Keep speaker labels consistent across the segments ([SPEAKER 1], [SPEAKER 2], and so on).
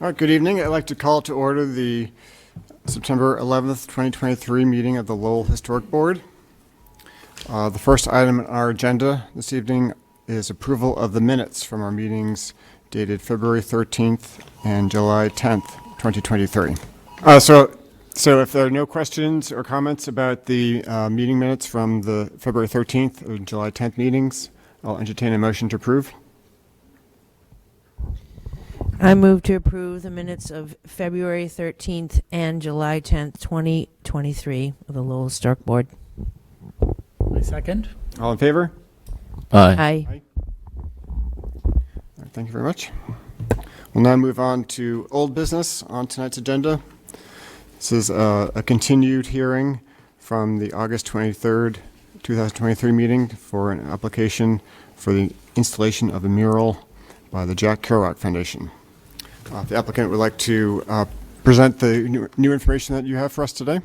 [SPEAKER 1] All right, good evening. I'd like to call to order the September 11th, 2023 meeting of the Lowell Historic Board. The first item on our agenda this evening is approval of the minutes from our meetings dated February 13th and July 10th, 2023. So if there are no questions or comments about the meeting minutes from the February 13th and July 10th meetings, I'll entertain a motion to approve.
[SPEAKER 2] I move to approve the minutes of February 13th and July 10th, 2023 of the Lowell Historic Board.
[SPEAKER 3] My second.
[SPEAKER 1] All in favor?
[SPEAKER 2] Aye.
[SPEAKER 1] Thank you very much. We'll now move on to old business on tonight's agenda. This is a continued hearing from the August 23rd, 2023 meeting for an application for the installation of a mural by the Jack Kerouac Foundation. The applicant would like to present the new information that you have for us today.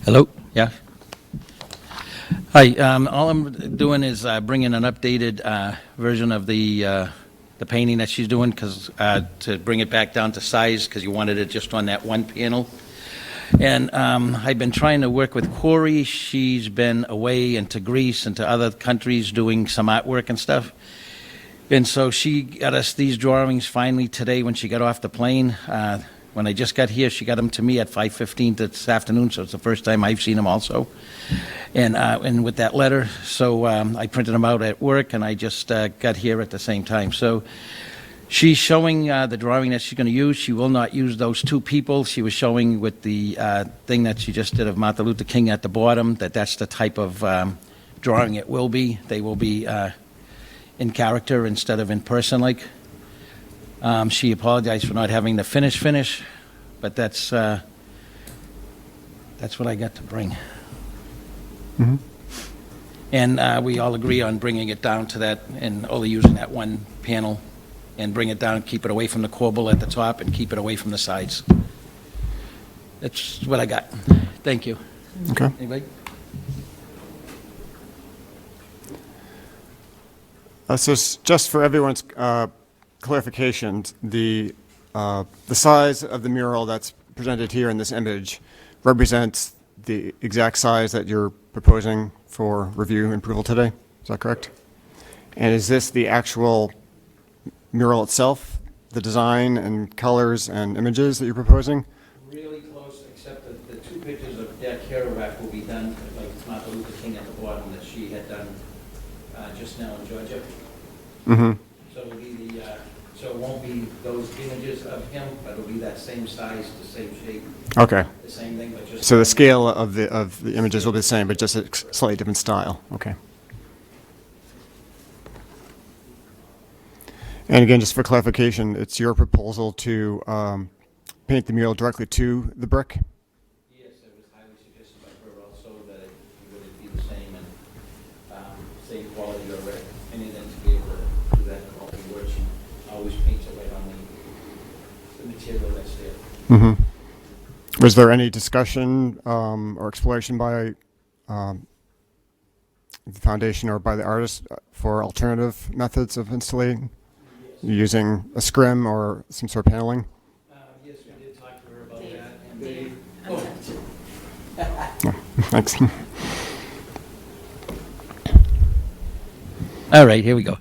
[SPEAKER 3] Hello. Yeah. Hi. All I'm doing is bringing an updated version of the painting that she's doing, because to bring it back down to size, because you wanted it just on that one panel. And I've been trying to work with Corey. She's been away into Greece and to other countries doing some artwork and stuff. And so she got us these drawings finally today when she got off the plane. When I just got here, she got them to me at 5:15 this afternoon, so it's the first time I've seen them also. And with that letter, so I printed them out at work, and I just got here at the same time. So she's showing the drawing that she's going to use. She will not use those two people. She was showing with the thing that she just did of Martin Luther King at the bottom, that's the type of drawing it will be. They will be in character instead of in person like. She apologized for not having the finish, but that's what I got to bring.
[SPEAKER 1] Mm-hmm.
[SPEAKER 3] And we all agree on bringing it down to that and only using that one panel, and bring it down, keep it away from the corbel at the top, and keep it away from the sides. That's what I got. Thank you.
[SPEAKER 1] Okay.
[SPEAKER 3] Anybody?
[SPEAKER 1] So just for everyone's clarification, the size of the mural that's presented here in this image represents the exact size that you're proposing for review and approval today. Is that correct? And is this the actual mural itself, the design and colors and images that you're proposing?
[SPEAKER 3] Really close, except that the two pictures of Jack Kerouac will be done like Martin Luther King at the bottom that she had done just now in Georgia.
[SPEAKER 1] Mm-hmm.
[SPEAKER 3] So it'll be so it won't be those images of him, but it'll be that same size, the same shape,
[SPEAKER 1] Okay.
[SPEAKER 3] the same thing, but just.
[SPEAKER 1] So the scale of the images will be the same, but just a slightly different style. Okay. And again, just for clarification, it's your proposal to paint the mural directly to the brick?
[SPEAKER 3] Yes, it was highly suggested by her also that it would be the same and same quality or anything to be able to do that quality work. She always paints it right on the material that's there.
[SPEAKER 1] Mm-hmm. Was there any discussion or exploration by the foundation or by the artist for alternative methods of installating? Using a scrim or some sort of paneling?
[SPEAKER 3] Yes, we did talk to her about that. And
[SPEAKER 2] Dave.
[SPEAKER 1] No, thanks.
[SPEAKER 3] All right, here we go.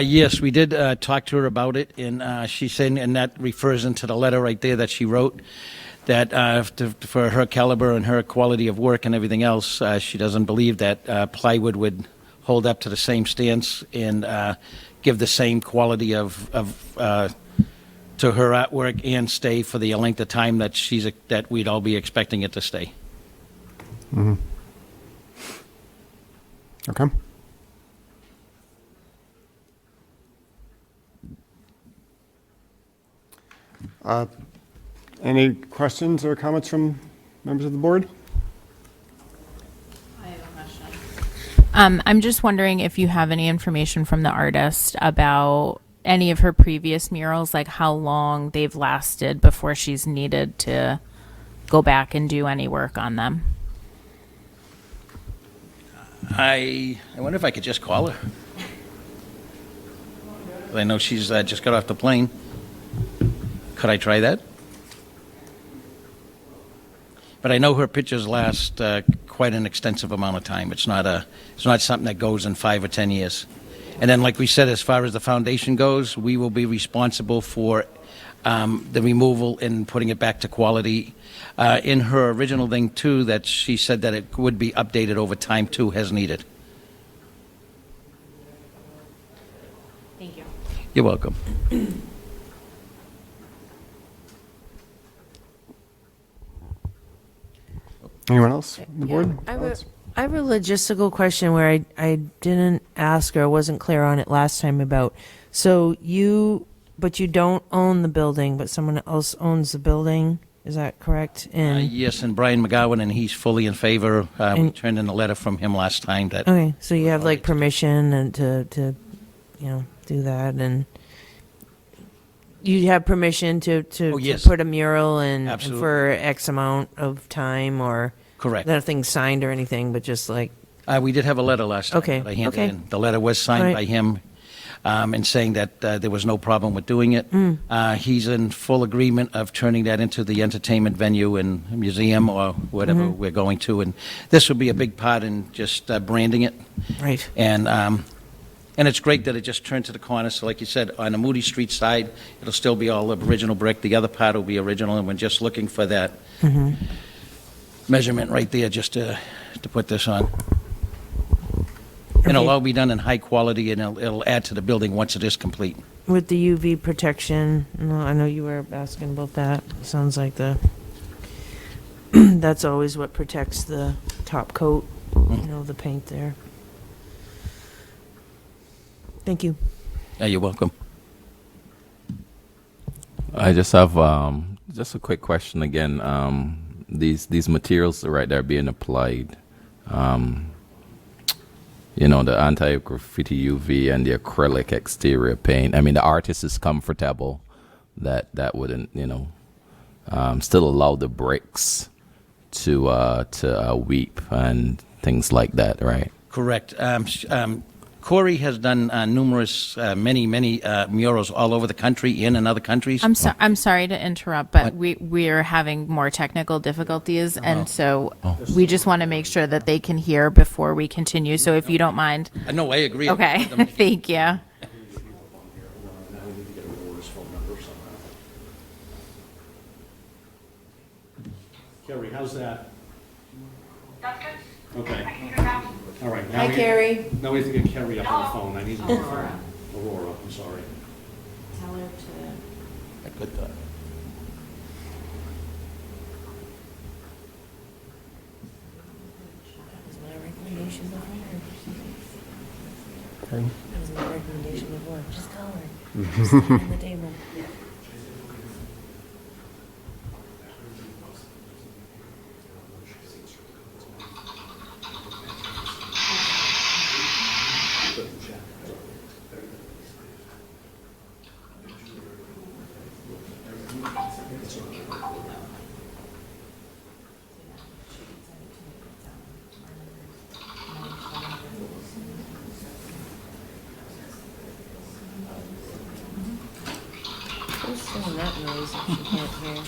[SPEAKER 3] Yes, we did talk to her about it, and she said, and that refers into the letter right there that she wrote, that for her caliber and her quality of work and everything else, she doesn't believe that plywood would hold up to the same stance and give the same quality of to her artwork and stay for the length of time that we'd all be expecting it to stay.
[SPEAKER 1] Mm-hmm. Okay. Any questions or comments from members of the board?
[SPEAKER 4] I have a question. I'm just wondering if you have any information from the artist about any of her previous murals, like how long they've lasted before she's needed to go back and do any work on them.
[SPEAKER 3] I wonder if I could just call her. I know she's just got off the plane. Could I try that? But I know her pictures last quite an extensive amount of time. It's not something that goes in 5 or 10 years. And then, like we said, as far as the foundation goes, we will be responsible for the removal and putting it back to quality. In her original thing, too, that she said that it would be updated over time, too, as needed.
[SPEAKER 4] Thank you.
[SPEAKER 3] You're welcome.
[SPEAKER 1] Anyone else on the board?
[SPEAKER 2] I have a logistical question where I didn't ask or wasn't clear on it last time about, so you don't own the building, but someone else owns the building, is that correct? And
[SPEAKER 3] Yes, and Brian McGowan, and he's fully in favor. We
[SPEAKER 2] And-
[SPEAKER 3] turned in a letter from him last time that,
[SPEAKER 2] okay, so you have like permission and to do that, and you have permission to
[SPEAKER 3] Oh, yes.
[SPEAKER 2] put a mural and
[SPEAKER 3] Absolutely.
[SPEAKER 2] for X amount of time, or
[SPEAKER 3] correct.
[SPEAKER 2] nothing signed or anything, but just like,
[SPEAKER 3] We did have a letter last time.
[SPEAKER 2] Okay,
[SPEAKER 3] that I handed
[SPEAKER 2] okay.
[SPEAKER 3] in. The letter was signed
[SPEAKER 2] All right.
[SPEAKER 3] by him, and saying that there was no problem with doing it. He's in full agreement of turning that into the entertainment venue and museum or whatever
[SPEAKER 2] Mm-hmm.
[SPEAKER 3] we're going to. And this will be a big part in just branding it.
[SPEAKER 2] right.
[SPEAKER 3] And it's great that it just turned to the corner. So like you said, on the Moody Street side, it'll still be all original brick. The other part will be original, and we're just looking for that measurement right there just to put this on. And it'll
[SPEAKER 2] Okay.
[SPEAKER 3] all be done in high quality, and it'll add to the building once it is complete.
[SPEAKER 2] With the UV protection, no, I know you were asking about that. Sounds like that's always what protects the top coat, the paint there. Thank you.
[SPEAKER 3] Yeah, you're welcome.
[SPEAKER 5] I just have just a quick question again. These materials right there being applied, the anti-graffiti UV and the acrylic exterior paint. I mean, the artist is comfortable that wouldn't, still allow the bricks to weep and things like that, right?
[SPEAKER 3] Correct. Corey has done numerous, many murals all over the country, in and other countries.
[SPEAKER 4] I'm sorry to interrupt, but we're having more technical difficulties, and so we just want to make sure that they can hear before we continue. So if you don't mind,
[SPEAKER 3] No, I agree.
[SPEAKER 4] okay, thank you.
[SPEAKER 6] Carrie, how's that?
[SPEAKER 7] That's good.
[SPEAKER 6] Okay,
[SPEAKER 7] I can hear that.
[SPEAKER 6] all right.
[SPEAKER 2] Hi, Carrie.
[SPEAKER 6] Now we have to get Carrie up on the phone. I need to Aurora, I'm sorry.
[SPEAKER 2] Tell her to.
[SPEAKER 3] A good thought.
[SPEAKER 2] That was my recommendation before. That was my recommendation before. Just call her. Just sit on the table. Who's doing that noise if she can't hear?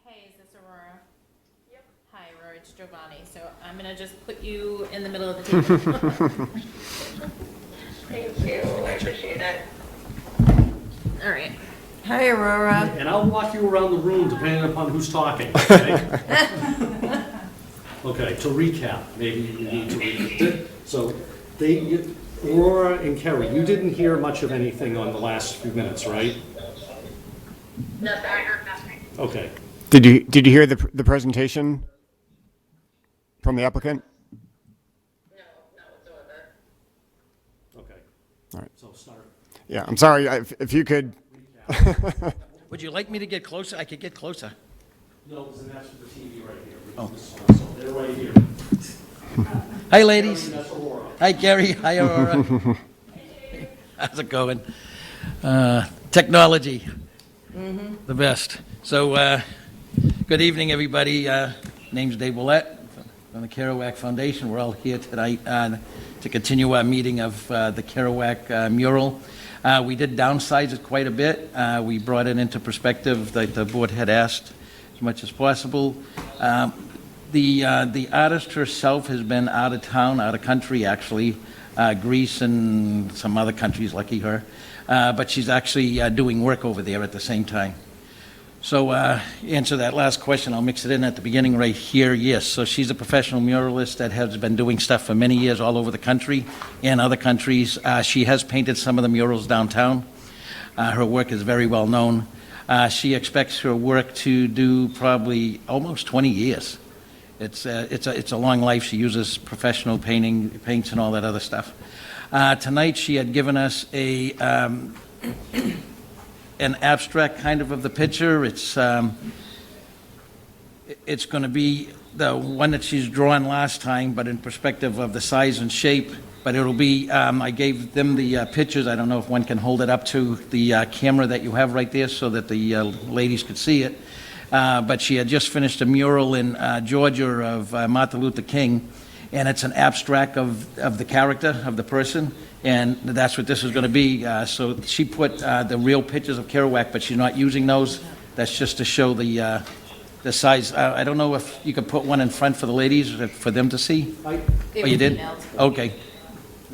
[SPEAKER 4] Hey, is this Aurora? Yep. Hi, Aurora, it's Giovanni. So I'm going to just put you in the middle of the table.
[SPEAKER 7] Thank you. I appreciate it.
[SPEAKER 4] All right.
[SPEAKER 2] Hi, Aurora.
[SPEAKER 6] And I'll walk you around the room depending upon who's talking, okay? Okay, to recap, maybe you need to recap. So Aurora and Kerry, you didn't hear much of anything on the last few minutes, right?
[SPEAKER 7] Nothing, I heard nothing.
[SPEAKER 6] Okay.
[SPEAKER 1] Did you hear the presentation from the applicant?
[SPEAKER 7] No, not whatsoever.
[SPEAKER 6] Okay.
[SPEAKER 1] All right.
[SPEAKER 6] So start.
[SPEAKER 1] Yeah, I'm sorry, if you could,
[SPEAKER 3] Would you like me to get closer? I could get closer.
[SPEAKER 6] No, because that's for the TV right here.
[SPEAKER 3] Oh.
[SPEAKER 6] So they're right here.
[SPEAKER 3] Hi, ladies.
[SPEAKER 6] That's Aurora.
[SPEAKER 3] Hi, Gary. Hi, Aurora. How's it going? Technology, the best. So, good evening, everybody. Name's Dave Willett from the Kerouac Foundation. We're all here tonight to continue our meeting of the Kerouac mural. We did downsize it quite a bit. We brought it into perspective that the board had asked as much as possible. The artist herself has been out of town, out of country, actually, Greece and some other countries, lucky her. But she's actually doing work over there at the same time. So, answer that last question, I'll mix it in at the beginning right here. Yes, so she's a professional muralist that has been doing stuff for many years all over the country and other countries. She has painted some of the murals downtown. Her work is very well known. She expects her work to do probably almost 20 years. It's a long life. She uses professional paints and all that other stuff. Tonight she had given us an abstract kind of the picture. It's going to be the one that she's drawn last time, but in perspective of the size and shape. But it'll be, I gave them the pictures. I don't know if one can hold it up to the camera that you have right there so that the ladies could see it. But she had just finished a mural in Georgia of Martin Luther King, and it's an abstract of the character, of the person, and that's what this is going to be. So she put the real pictures of Kerouac, but she's not using those. That's just to show the size. I don't know if you could put one in front for the ladies, for them to see? Oh, you did? Okay.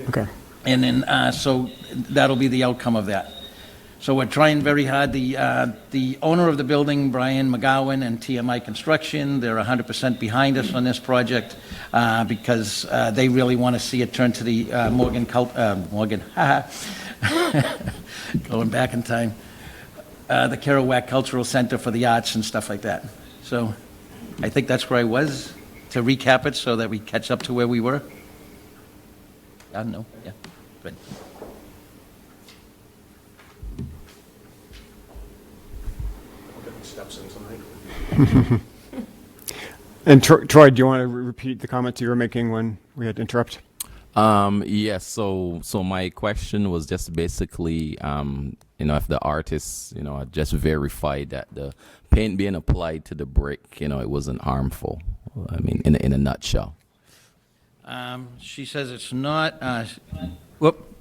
[SPEAKER 1] okay.
[SPEAKER 3] And then, so that'll be the outcome of that. So we're trying very hard. The owner of the building, Brian McGowan and TMI Construction, they're 100% behind us on this project because they really want to see it turn to the Morgan, going back in time, the Kerouac Cultural Center for the Arts and stuff like that. So I think that's where I was, to recap it so that we catch up to where we were. I don't know, yeah, good.
[SPEAKER 6] Steps in tonight.
[SPEAKER 1] And Troy, do you want to repeat the comments you were making when we had to interrupt?
[SPEAKER 5] Yes. So my question was just basically, if the artist, had just verified that the paint being applied to the brick, it wasn't harmful. I mean, in a nutshell.
[SPEAKER 3] She says it's not. Whoop.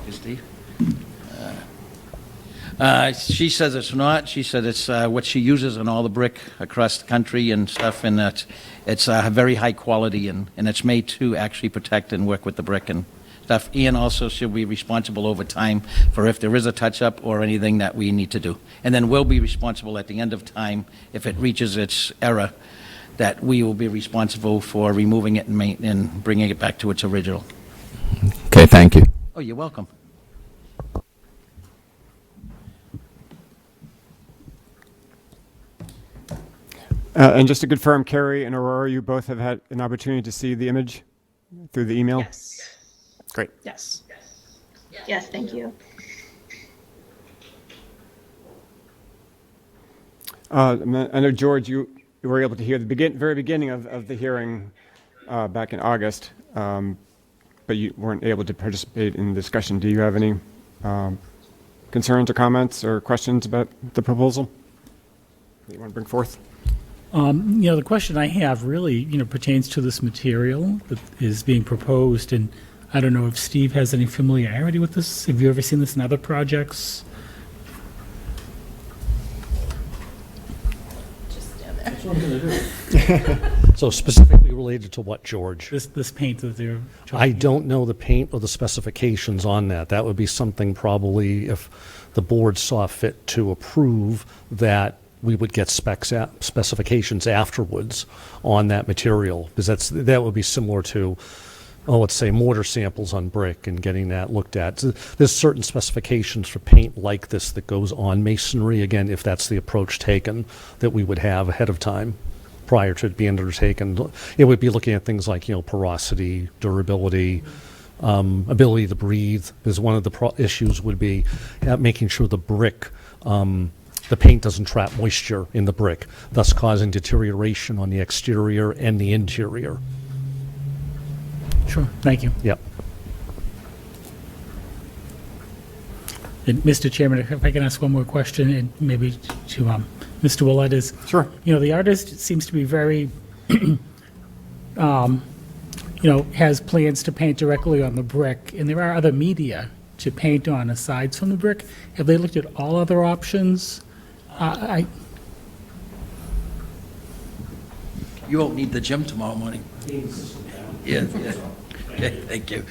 [SPEAKER 3] Steve. She says it's not. She said it's what she uses in all the brick across the country and stuff, and that it's very high quality, and it's made to actually protect and work with the brick and stuff. And also she'll be responsible over time for if there is a touch-up or anything that we need to do. And then we'll be responsible at the end of time if it reaches its error, that we will be responsible for removing it and bringing it back to its original.
[SPEAKER 5] Okay. Thank you.
[SPEAKER 3] Oh, you're welcome.
[SPEAKER 1] And just to confirm, Carrie and Aurora, you both have had an opportunity to see the image through the email?
[SPEAKER 7] Yes.
[SPEAKER 1] Great.
[SPEAKER 7] Yes. Yes, thank you.
[SPEAKER 1] I know, George, you were able to hear the very beginning of the hearing back in August, but you weren't able to participate in the discussion. Do you have any concerns or comments or questions about the proposal that you want to bring forth?
[SPEAKER 8] The question I have really, pertains to this material that is being proposed, and I don't know if Steve has any familiarity with this. Have you ever seen this in other projects?
[SPEAKER 6] That's what I'm going to do.
[SPEAKER 9] So specifically related to what, George?
[SPEAKER 8] This paint that they're
[SPEAKER 9] I don't know the paint or the specifications on that. That would be something probably if the board saw fit to approve that we would get specifications afterwards on that material, because that would be similar to, let's say mortar samples on brick and getting that looked at. So there's certain specifications for paint like this that goes on masonry, again, if that's the approach taken, that we would have ahead of time prior to it being undertaken. It would be looking at things like, porosity, durability, ability to breathe, because one of the issues would be making sure the brick, the paint doesn't trap moisture in the brick, thus causing deterioration on the exterior and the interior.
[SPEAKER 8] Sure, thank you.
[SPEAKER 9] Yep.
[SPEAKER 8] And Mr. Chairman, if I can ask one more question, and maybe to Mr. Willett is,
[SPEAKER 1] Sure.
[SPEAKER 8] the artist seems to be very, has plans to paint directly on the brick, and there are other media to paint on aside from the brick. Have they looked at all other options?
[SPEAKER 3] You won't need the gym tomorrow morning. Yeah. Okay, thank you.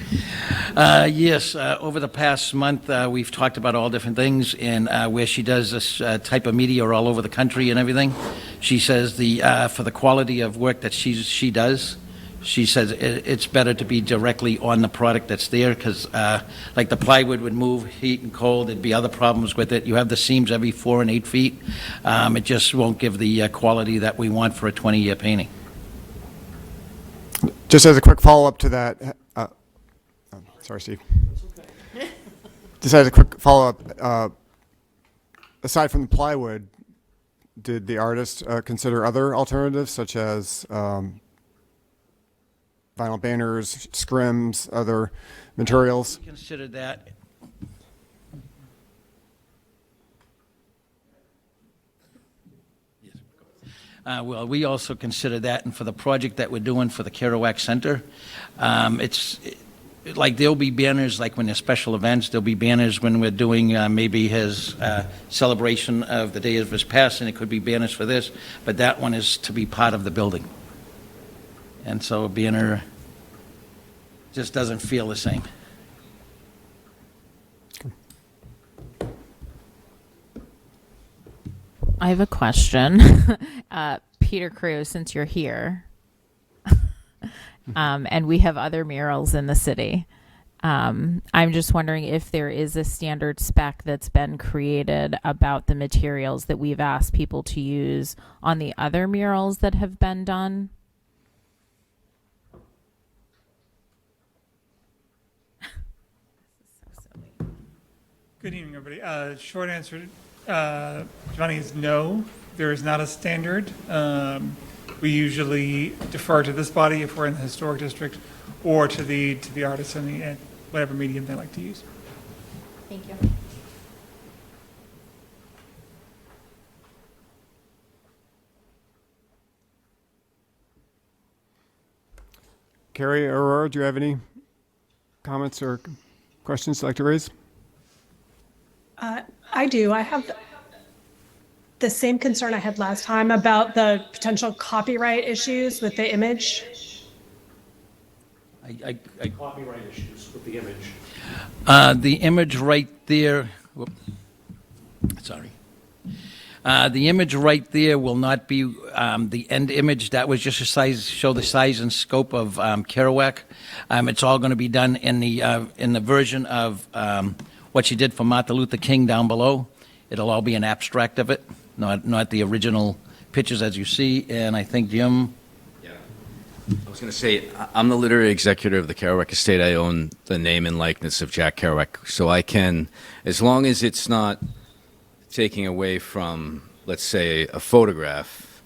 [SPEAKER 3] Yes, over the past month, we've talked about all different things, and where she does this type of media all over the country and everything. She says for the quality of work that she does, she says it's better to be directly on the product that's there, because like the plywood would move, heat and cold, there'd be other problems with it. You have the seams every 4 and 8 feet. It just won't give the quality that we want for a 20-year painting.
[SPEAKER 1] Just as a quick follow-up to that, sorry, Steve. Just as a quick follow-up, aside from the plywood, did the artist consider other alternatives such as vinyl banners, scrims, other materials?
[SPEAKER 3] Consider that. Well, we also consider that, and for the project that we're doing for the Kerouac Center, like there'll be banners, like when there's special events, there'll be banners when we're doing maybe his celebration of the day of his passing. It could be banners for this, but that one is to be part of the building. And so a banner just doesn't feel the same.
[SPEAKER 4] I have a question. Peter Crew, since you're here, and we have other murals in the city, I'm just wondering if there is a standard spec that's been created about the materials that we've asked people to use on the other murals that have been done.
[SPEAKER 10] Good evening, everybody. Short answer, Johnny, is no. There is not a standard. We usually defer to this body if we're in the historic district, or to the artists and whatever medium they like to use.
[SPEAKER 4] Thank you.
[SPEAKER 1] Carrie, Aurora, do you have any comments or questions you'd like to raise?
[SPEAKER 11] I do. I have the same concern I had last time about the potential copyright issues with the image.
[SPEAKER 6] Copyright issues with the image.
[SPEAKER 3] The image right there, sorry. The image right there will not be the end image. That was just a show the size and scope of Kerouac. It's all going to be done in the version of what she did for Martin Luther King down below. It'll all be an abstract of it, not the original pictures as you see. And I think Jim.
[SPEAKER 12] I was going to say, I'm the literary executor of the Kerouac estate. I own the name and likeness of Jack Kerouac. So I can, as long as it's not taking away from, let's say, a photograph,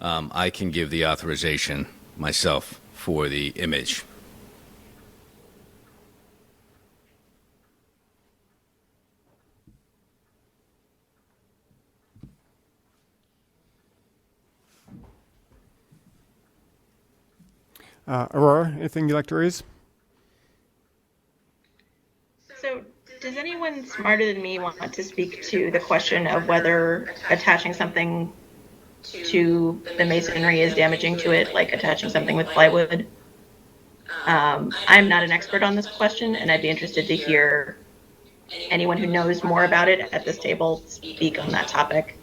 [SPEAKER 12] I can give the authorization myself for the image.
[SPEAKER 1] Aurora, anything you'd like to raise?
[SPEAKER 7] So, does anyone smarter than me want to speak to the question of whether attaching something to the masonry is damaging to it, like attaching something with plywood? I'm not an expert on this question, and I'd be interested to hear anyone who knows more about it at this table speak on that topic.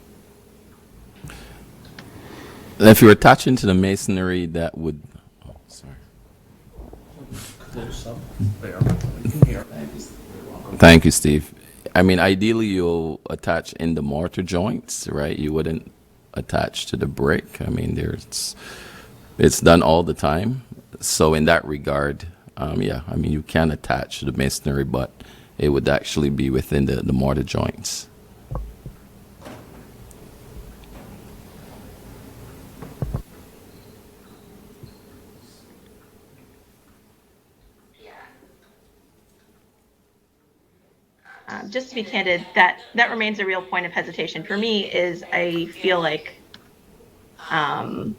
[SPEAKER 5] If you're attaching to the masonry, that would. Oh, sorry. Thank you, Steve. I mean, ideally, you'll attach in the mortar joints, right? You wouldn't attach to the brick. I mean, it's done all the time. So in that regard, yeah, I mean, you can attach to the masonry, but it would actually be within the mortar joints.
[SPEAKER 7] Just to be candid, that remains a real point of hesitation for me. Is I feel like, I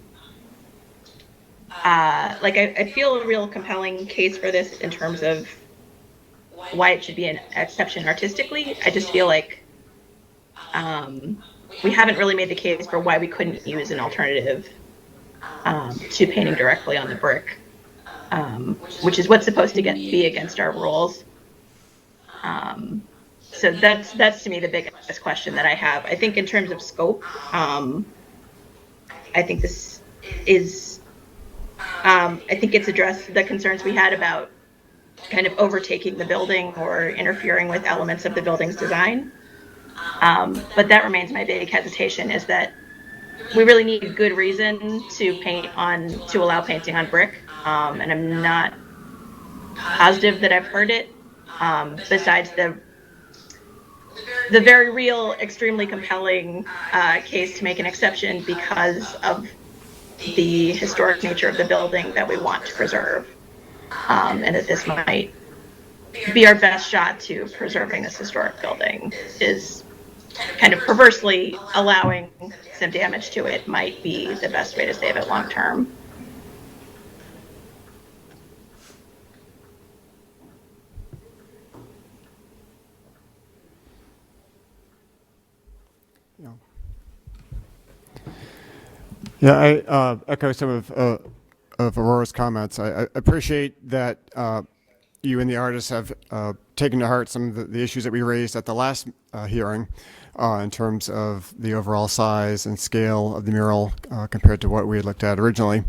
[SPEAKER 7] feel a real compelling case for this in terms of why it should be an exception artistically. I just feel like we haven't really made the case for why we couldn't use an alternative to painting directly on the brick, which is what's supposed to be against our rules. So that's to me the biggest question that I have. I think in terms of scope, I think this is, I think it's addressed the concerns we had about kind of overtaking the building or interfering with elements of the building's design. But that remains my big hesitation, is that we really need a good reason to allow painting on brick. And I'm not positive that I've heard it, besides the very real, extremely compelling case to make an exception because of the historic nature of the building that we want to preserve, and that this might be our best shot to preserving this historic building. Is kind of perversely allowing some damage to it might be the best way to save it long term.
[SPEAKER 1] Yeah, I echo some of Aurora's comments. I appreciate that you and the artists have taken to heart some of the issues that we raised at the last hearing in terms of the overall size and scale of the mural compared to what we had looked at originally,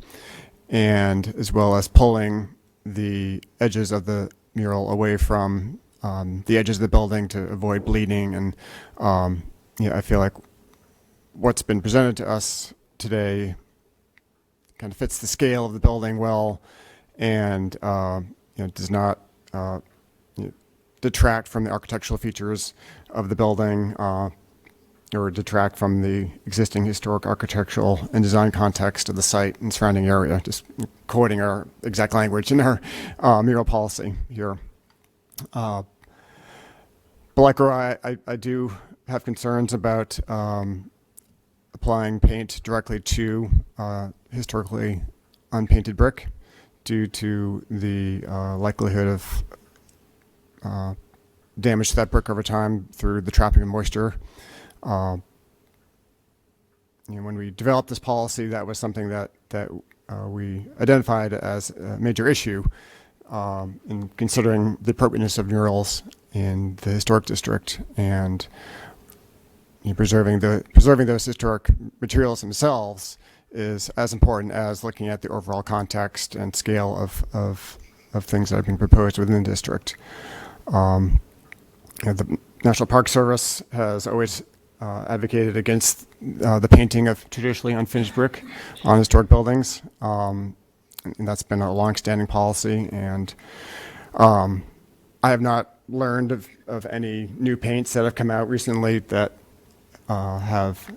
[SPEAKER 1] and as well as pulling the edges of the mural away from the edges of the building to avoid bleeding. And I feel like what's been presented to us today kind of fits the scale of the building well, and does not detract from the architectural features of the building or detract from the existing historic architectural and design context of the site and surrounding area. Just quoting our exact language in our mural policy here. But like Aurora, I do have concerns about applying paint directly to historically unpainted brick due to the likelihood of damage to that brick over time through the trapping of moisture. When we developed this policy, that was something that we identified as a major issue in considering the appropriateness of murals in the historic district, and preserving those historic materials themselves is as important as looking at the overall context and scale of things that are being proposed within the district. The National Park Service has always advocated against the painting of traditionally unfinished brick on historic buildings, and that's been a long-standing policy. And I have not learned of any new paints that have come out recently that have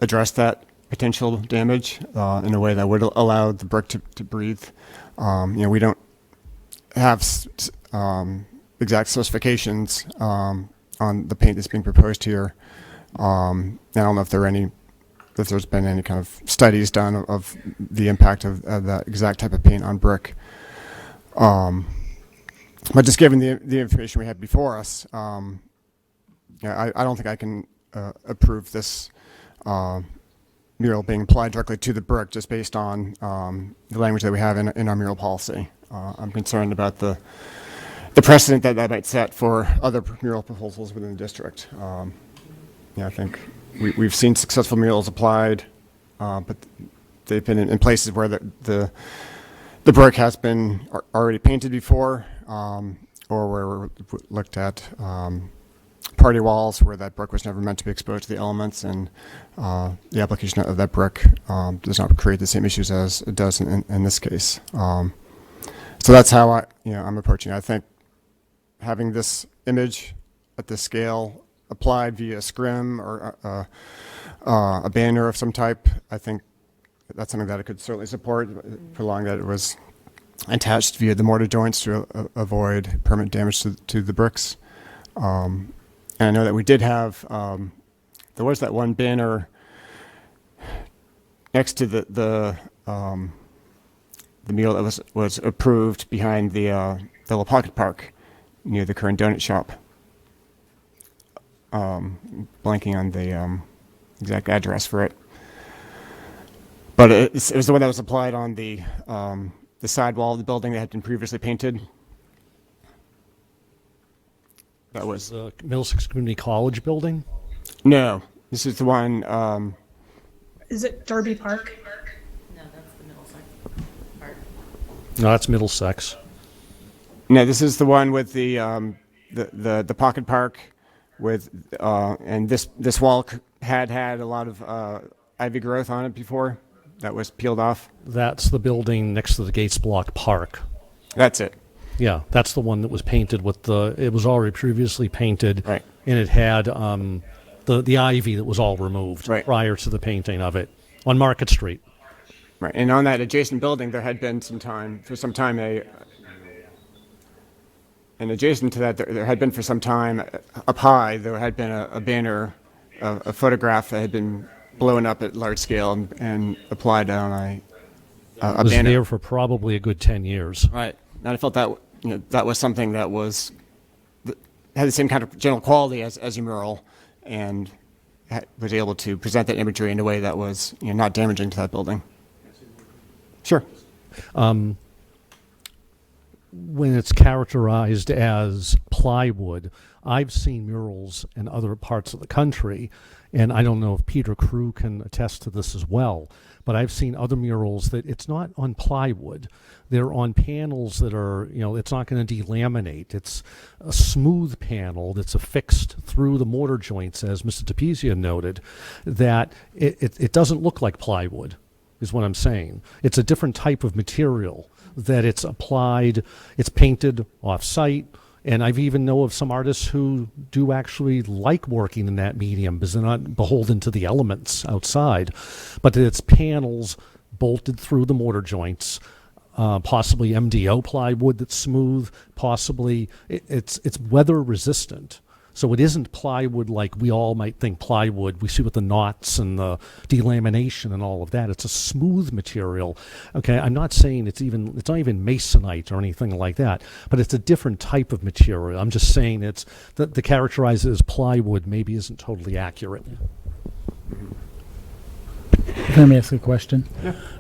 [SPEAKER 1] addressed that potential damage in a way that would allow the brick to breathe. We don't have exact specifications on the paint that's being proposed here. I don't know if there's been any kind of studies done of the impact of that exact type of paint on brick. But just given the information we had before us, I don't think I can approve this mural being applied directly to the brick just based on the language that we have in our mural policy. I'm concerned about the precedent that might set for other mural proposals within the district. I think we've seen successful murals applied, but they've been in places where the brick has been already painted before, or where we looked at party walls where that brick was never meant to be exposed to the elements, and the application of that brick does not create the same issues as it does in this case. So that's how I'm approaching it. I think having this image at this scale applied via scrim or a banner of some type, I think that's something that I could certainly support, prolong that it was attached via the mortar joints to avoid permanent damage to the bricks. And I know that we did have, there was that one banner next to the mural that was approved behind the little pocket park near the current donut shop. Blanking on the exact address for it. But it was the one that was applied on the sidewall of the building that had been previously painted. That was
[SPEAKER 9] The Middlesex Community College building?
[SPEAKER 1] no. This is the one.
[SPEAKER 11] Is it Derby Park?
[SPEAKER 9] No, that's Middlesex.
[SPEAKER 1] No, this is the one with the pocket park with and this wall had a lot of ivy growth on it before that was peeled off.
[SPEAKER 9] That's the building next to the Gates Block Park.
[SPEAKER 1] That's it.
[SPEAKER 9] Yeah, that's the one that was painted with it was already previously painted.
[SPEAKER 1] Right.
[SPEAKER 9] And it had the ivy that was all removed
[SPEAKER 1] Right.
[SPEAKER 9] prior to the painting of it on Market Street.
[SPEAKER 1] Right, and on that adjacent building, there had been for some time and adjacent to that, there had been for some time up high, there had been a banner, a photograph that had been blown up at large scale and applied on a
[SPEAKER 9] It was
[SPEAKER 1] banner.
[SPEAKER 9] there for probably a good 10 years.
[SPEAKER 1] Right, and I felt that that was something that had the same kind of general quality as your mural, and was able to present that imagery in a way that was not damaging to that building. Sure.
[SPEAKER 9] When it's characterized as plywood, I've seen murals in other parts of the country, and I don't know if Peter Crew can attest to this as well, but I've seen other murals that it's not on plywood. They're on panels that are, it's not going to delaminate. It's a smooth panel that's affixed through the mortar joints, as Mr. DePizia noted, that it doesn't look like plywood, is what I'm saying. It's a different type of material that it's applied, it's painted off-site, and I've even know of some artists who do actually like working in that medium because they're not beholden to the elements outside, but it's panels bolted through the mortar joints, possibly MDO plywood that's smooth, possibly it's weather resistant. So it isn't plywood like we all might think plywood. We see with the knots and the delamination and all of that. It's a smooth material. Okay, I'm not saying it's not even masonite or anything like that, but it's a different type of material. I'm just saying it's the characterize it as plywood maybe isn't totally accurate.
[SPEAKER 8] Let me ask a question.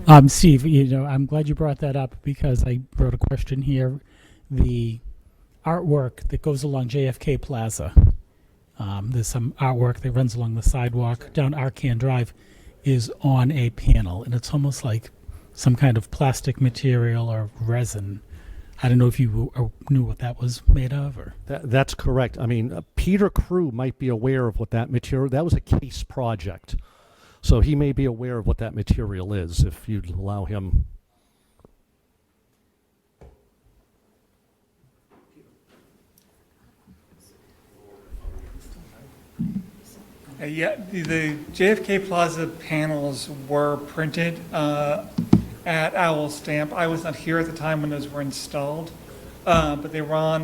[SPEAKER 1] Yeah.
[SPEAKER 8] Steve, I'm glad you brought that up because I wrote a question here. The artwork that goes along JFK Plaza, there's some artwork that runs along the sidewalk down Arcan Drive, is on a panel, and it's almost like some kind of plastic material or resin. I don't know if you knew what that was made of, or
[SPEAKER 9] That's correct. I mean, Peter Crew might be aware of what that material. That was a case project, so he may be aware of what that material is. If you'd allow him.
[SPEAKER 10] Yeah, the JFK Plaza panels were printed at Owl Stamp. I was not here at the time when those were installed, but they were on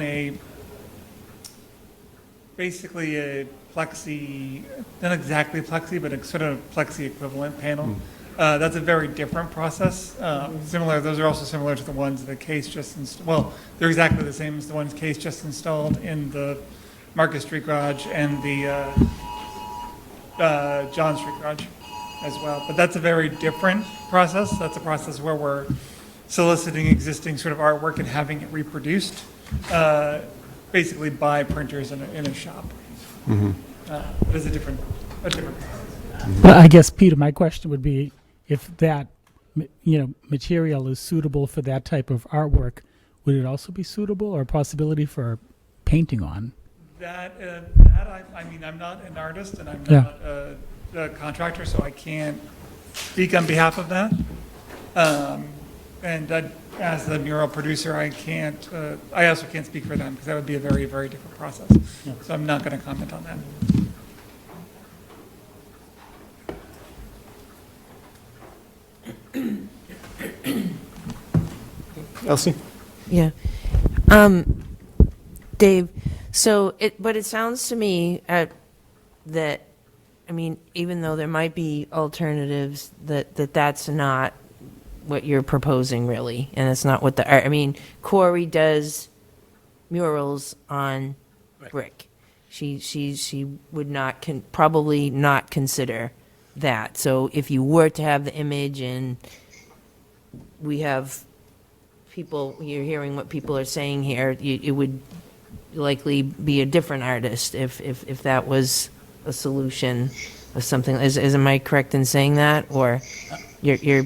[SPEAKER 10] basically a plexi, not exactly plexi, but a sort of plexi equivalent panel. That's a very different process. Those are also similar to the ones that Case just installed. Well, they're exactly the same as the ones Case just installed in the Market Street garage and the John Street garage as well. But that's a very different process. That's a process where we're soliciting existing sort of artwork and having it reproduced, basically by printers in a shop. But it's a different process.
[SPEAKER 8] But I guess, Peter, my question would be, if that material is suitable for that type of artwork, would it also be suitable or a possibility for painting on?
[SPEAKER 10] I mean, I'm not an artist and I'm not a contractor, so I can't speak on behalf of that. As the mural producer, I also can't speak for them because that would be a very, very different process. So I'm not going to comment on that.
[SPEAKER 1] Elsie?
[SPEAKER 2] Yeah. Dave, but it sounds to me that, I mean, even though there might be alternatives, that's not what you're proposing really, and it's not what I mean, Corey does murals on brick. She would not probably not consider that. So if you were to have the image, and we have people, you're hearing what people are saying here, it would likely be a different artist if that was a solution of something. Am I correct in saying that, or you're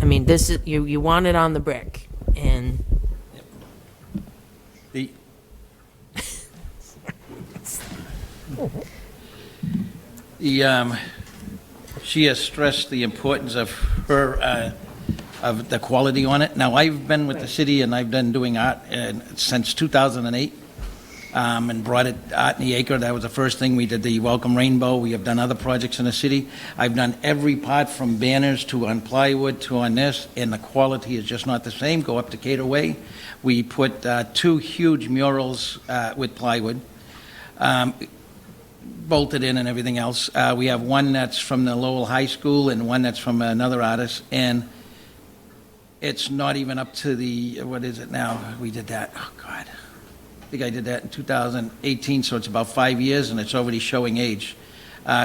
[SPEAKER 2] I mean, this is you want it on the brick, and
[SPEAKER 3] she has stressed the importance of her of the quality on it. Now, I've been with the city and I've been doing art since 2008. And brought it Art in the Acre. That was the first thing we did, the Welcome Rainbow. We have done other projects in the city. I've done every part from banners to on plywood to on this, and the quality is just not the same. Go up to Cater Way. We put 2 huge murals with plywood, bolted in and everything else. We have one that's from the Lowell High School and one that's from another artist, and it's not even up to the, what is it now? We did that, oh God. I think I did that in 2018, so it's about 5 years, and it's already showing age.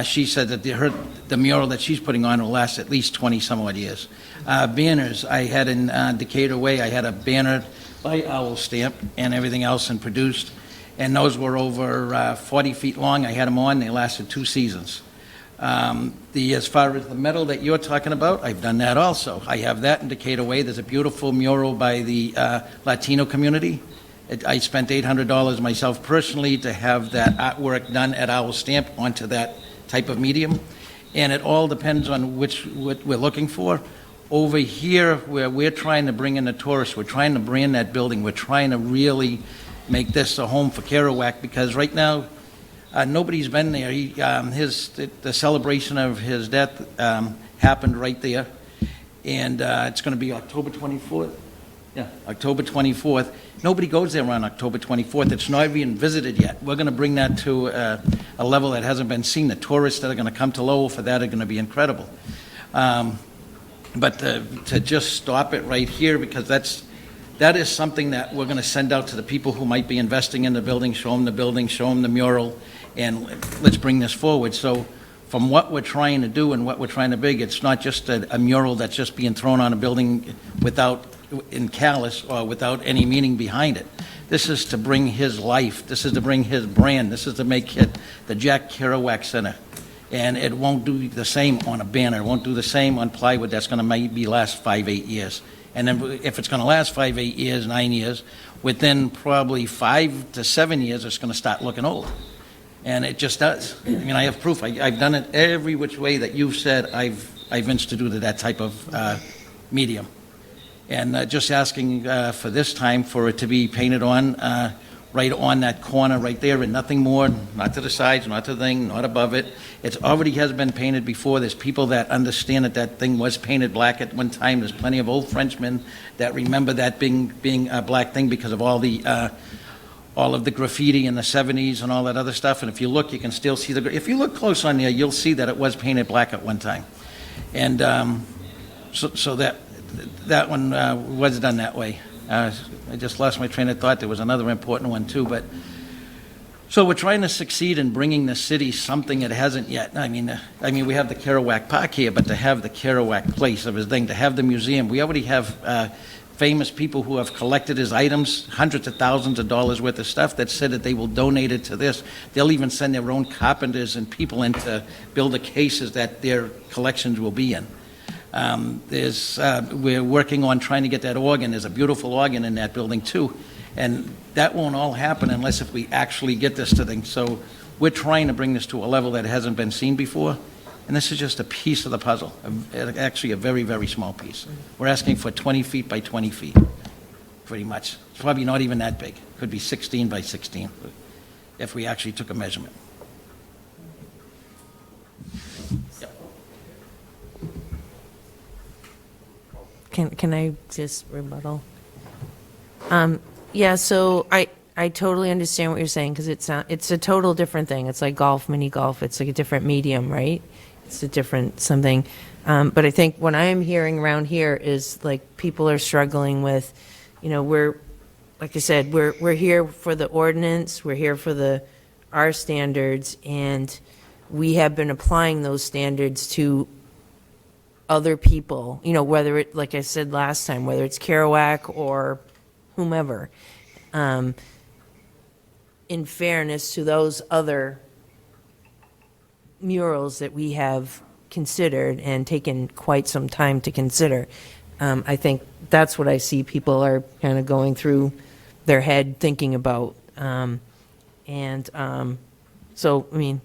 [SPEAKER 3] She said that the mural that she's putting on will last at least 20-some odd years. Banners, I had in Decatur Way, I had a banner by Owl Stamp and everything else and produced, and those were over 40 feet long. I had them on, they lasted 2 seasons. As far as the metal that you're talking about, I've done that also. I have that in Decatur Way. There's a beautiful mural by the Latino community. I spent $800 myself personally to have that artwork done at Owl Stamp onto that type of medium. And it all depends on what we're looking for. Over here, where we're trying to bring in the tourists, we're trying to brand that building. We're trying to really make this a home for Kerouac, because right now, nobody's been there. The celebration of his death happened right there. And it's going to be October 24th. Yeah, October 24th. Nobody goes there on October 24th. It's not even visited yet. We're going to bring that to a level that hasn't been seen. The tourists that are going to come to Lowell for that are going to be incredible. But to just stop it right here, because that is something that we're going to send out to the people who might be investing in the building, show them the building, show them the mural, and let's bring this forward. So from what we're trying to do and what we're trying to big, it's not just a mural that's just being thrown on a building in callous or without any meaning behind it. This is to bring his life. This is to bring his brand. This is to make it the Jack Kerouac Center. And it won't do the same on a banner. It won't do the same on plywood. That's going to maybe last 5-8 years. And then if it's going to last 5-8 years, 9 years, within probably 5 to 7 years, it's going to start looking old. And it just does. I mean, I have proof. I've done it every which way that you've said I've instituted that type of medium. And just asking for this time for it to be painted on, right on that corner right there, and nothing more, not to the sides, not to the thing, not above it. It already has been painted before. There's people that understand that thing was painted black at one time. There's plenty of old Frenchmen that remember that being a black thing because of all of the graffiti in the 70s and all that other stuff. And if you look, you can still see if you look close on there, you'll see that it was painted black at one time. And so that one was done that way. I just lost my train of thought. There was another important one too, but so we're trying to succeed in bringing the city something it hasn't yet. I mean, we have the Kerouac Park here, but to have the Kerouac place of his thing, to have the museum, we already have famous people who have collected his items, hundreds of thousands of dollars worth of stuff, that said that they will donate it to this. They'll even send their own carpenters and people in to build the cases that their collections will be in. We're working on trying to get that organ. There's a beautiful organ in that building too. And that won't all happen unless if we actually get this to things. So we're trying to bring this to a level that hasn't been seen before. And this is just a piece of the puzzle, actually a very, very small piece. We're asking for 20 feet by 20 feet, pretty much. It's probably not even that big. Could be 16 by 16 if we actually took a measurement. Yep.
[SPEAKER 2] Can I just rebuttal? Yeah, so I totally understand what you're saying, because it's a total different thing. It's like golf, mini golf. It's like a different medium, right? It's a different something. But I think what I'm hearing around here is like people are struggling with, like I said, we're here for the ordinance, we're here for our standards, and we have been applying those standards to other people, whether it, like I said last time, whether it's Kerouac or whomever, in fairness to those other murals that we have considered and taken quite some time to consider. I think that's what I see people are kind of going through their head thinking about. So, I mean,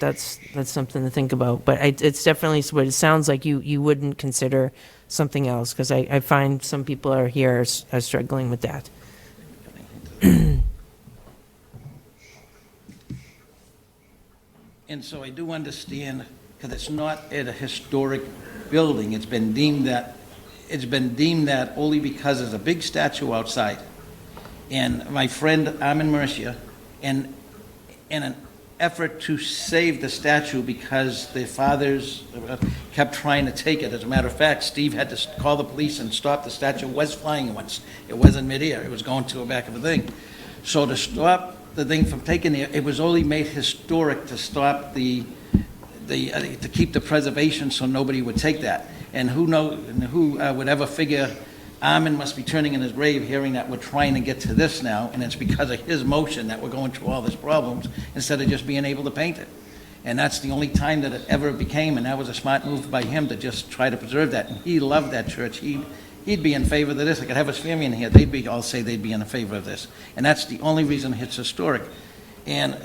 [SPEAKER 2] that's something to think about. But it's definitely what it sounds like you wouldn't consider something else, because I find some people are struggling with that.
[SPEAKER 3] And so I do understand, because it's not at a historic building. It's been deemed that only because there's a big statue outside. And my friend Armin Mercia, in an effort to save the statue because the fathers kept trying to take it. As a matter of fact, Steve had to call the police and stop the statue. It was flying once. It wasn't midair. It was going to the back of a thing. So to stop the thing from taking it was only made historic to stop to keep the preservation so nobody would take that. And who would ever figure Armin must be turning in his grave hearing that we're trying to get to this now, and it's because of his motion that we're going through all these problems instead of just being able to paint it. And that's the only time that it ever became, and that was a smart move by him to just try to preserve that. And he loved that church. He'd be in favor of this. I could have his family in here. They'd all say they'd be in favor of this. And that's the only reason it's historic. And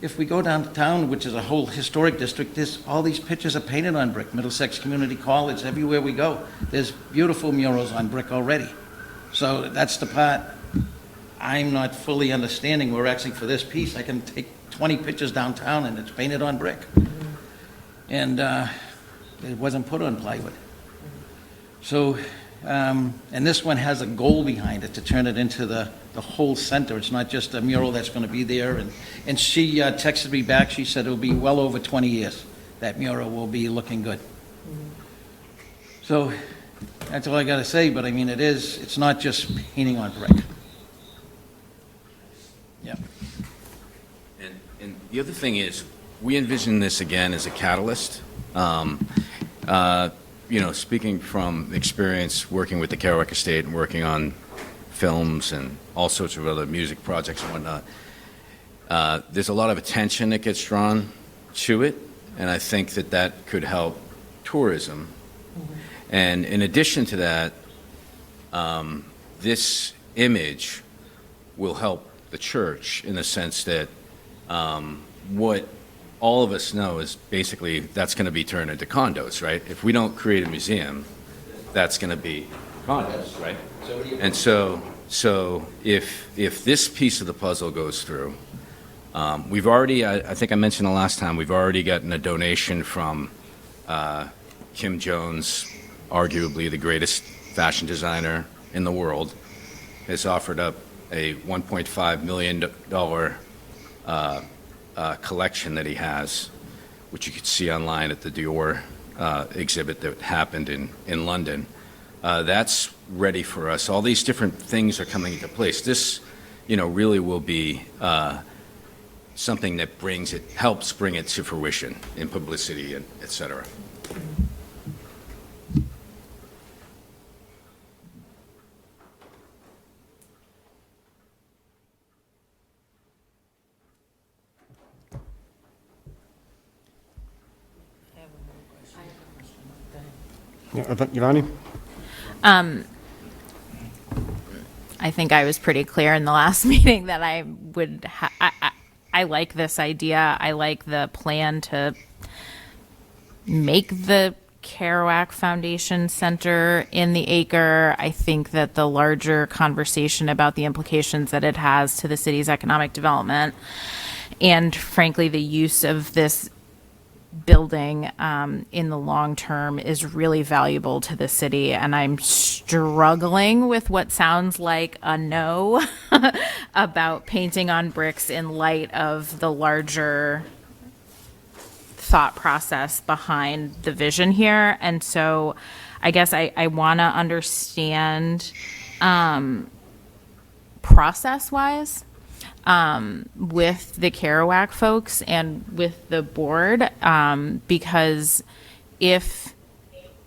[SPEAKER 3] if we go downtown, which is a whole historic district, all these pictures are painted on brick. Middlesex Community College, everywhere we go, there's beautiful murals on brick already. So that's the part I'm not fully understanding. We're actually, for this piece, I can take 20 pictures downtown and it's painted on brick. And it wasn't put on plywood. So, and this one has a goal behind it to turn it into the whole center. It's not just a mural that's going to be there. And she texted me back. She said it'll be well over 20 years. That mural will be looking good. So that's all I got to say. But I mean, it's not just painting on brick. Yeah.
[SPEAKER 12] And the other thing is, we envision this again as a catalyst. Speaking from experience working with the Kerouac Estate and working on films and all sorts of other music projects and whatnot, there's a lot of attention that gets drawn to it, and I think that could help tourism. Mm-hmm. And in addition to that, this image will help the church in the sense that what all of us know is basically that's going to be turned into condos, right? If we don't create a museum, that's going to be condos, right? And so if this piece of the puzzle goes through, we've already, I think I mentioned the last time, we've already gotten a donation from Kim Jones, arguably the greatest fashion designer in the world, has offered up a $1.5 million collection that he has, which you could see online at the Dior exhibit that happened in London. That's ready for us. All these different things are coming into place. This, really will be something that helps bring it to fruition in publicity, and et cetera.
[SPEAKER 1] Giovanni?
[SPEAKER 4] I think I was pretty clear in the last meeting that I would. I like this idea. I like the plan to make the Kerouac Foundation Center in the acre. I think that the larger conversation about the implications that it has to the city's economic development, and frankly, the use of this building in the long term is really valuable to the city, and I'm struggling with what sounds like a no about painting on bricks in light of the larger thought process behind the vision here. And so I guess I want to understand process-wise with the Kerouac folks and with the board, because if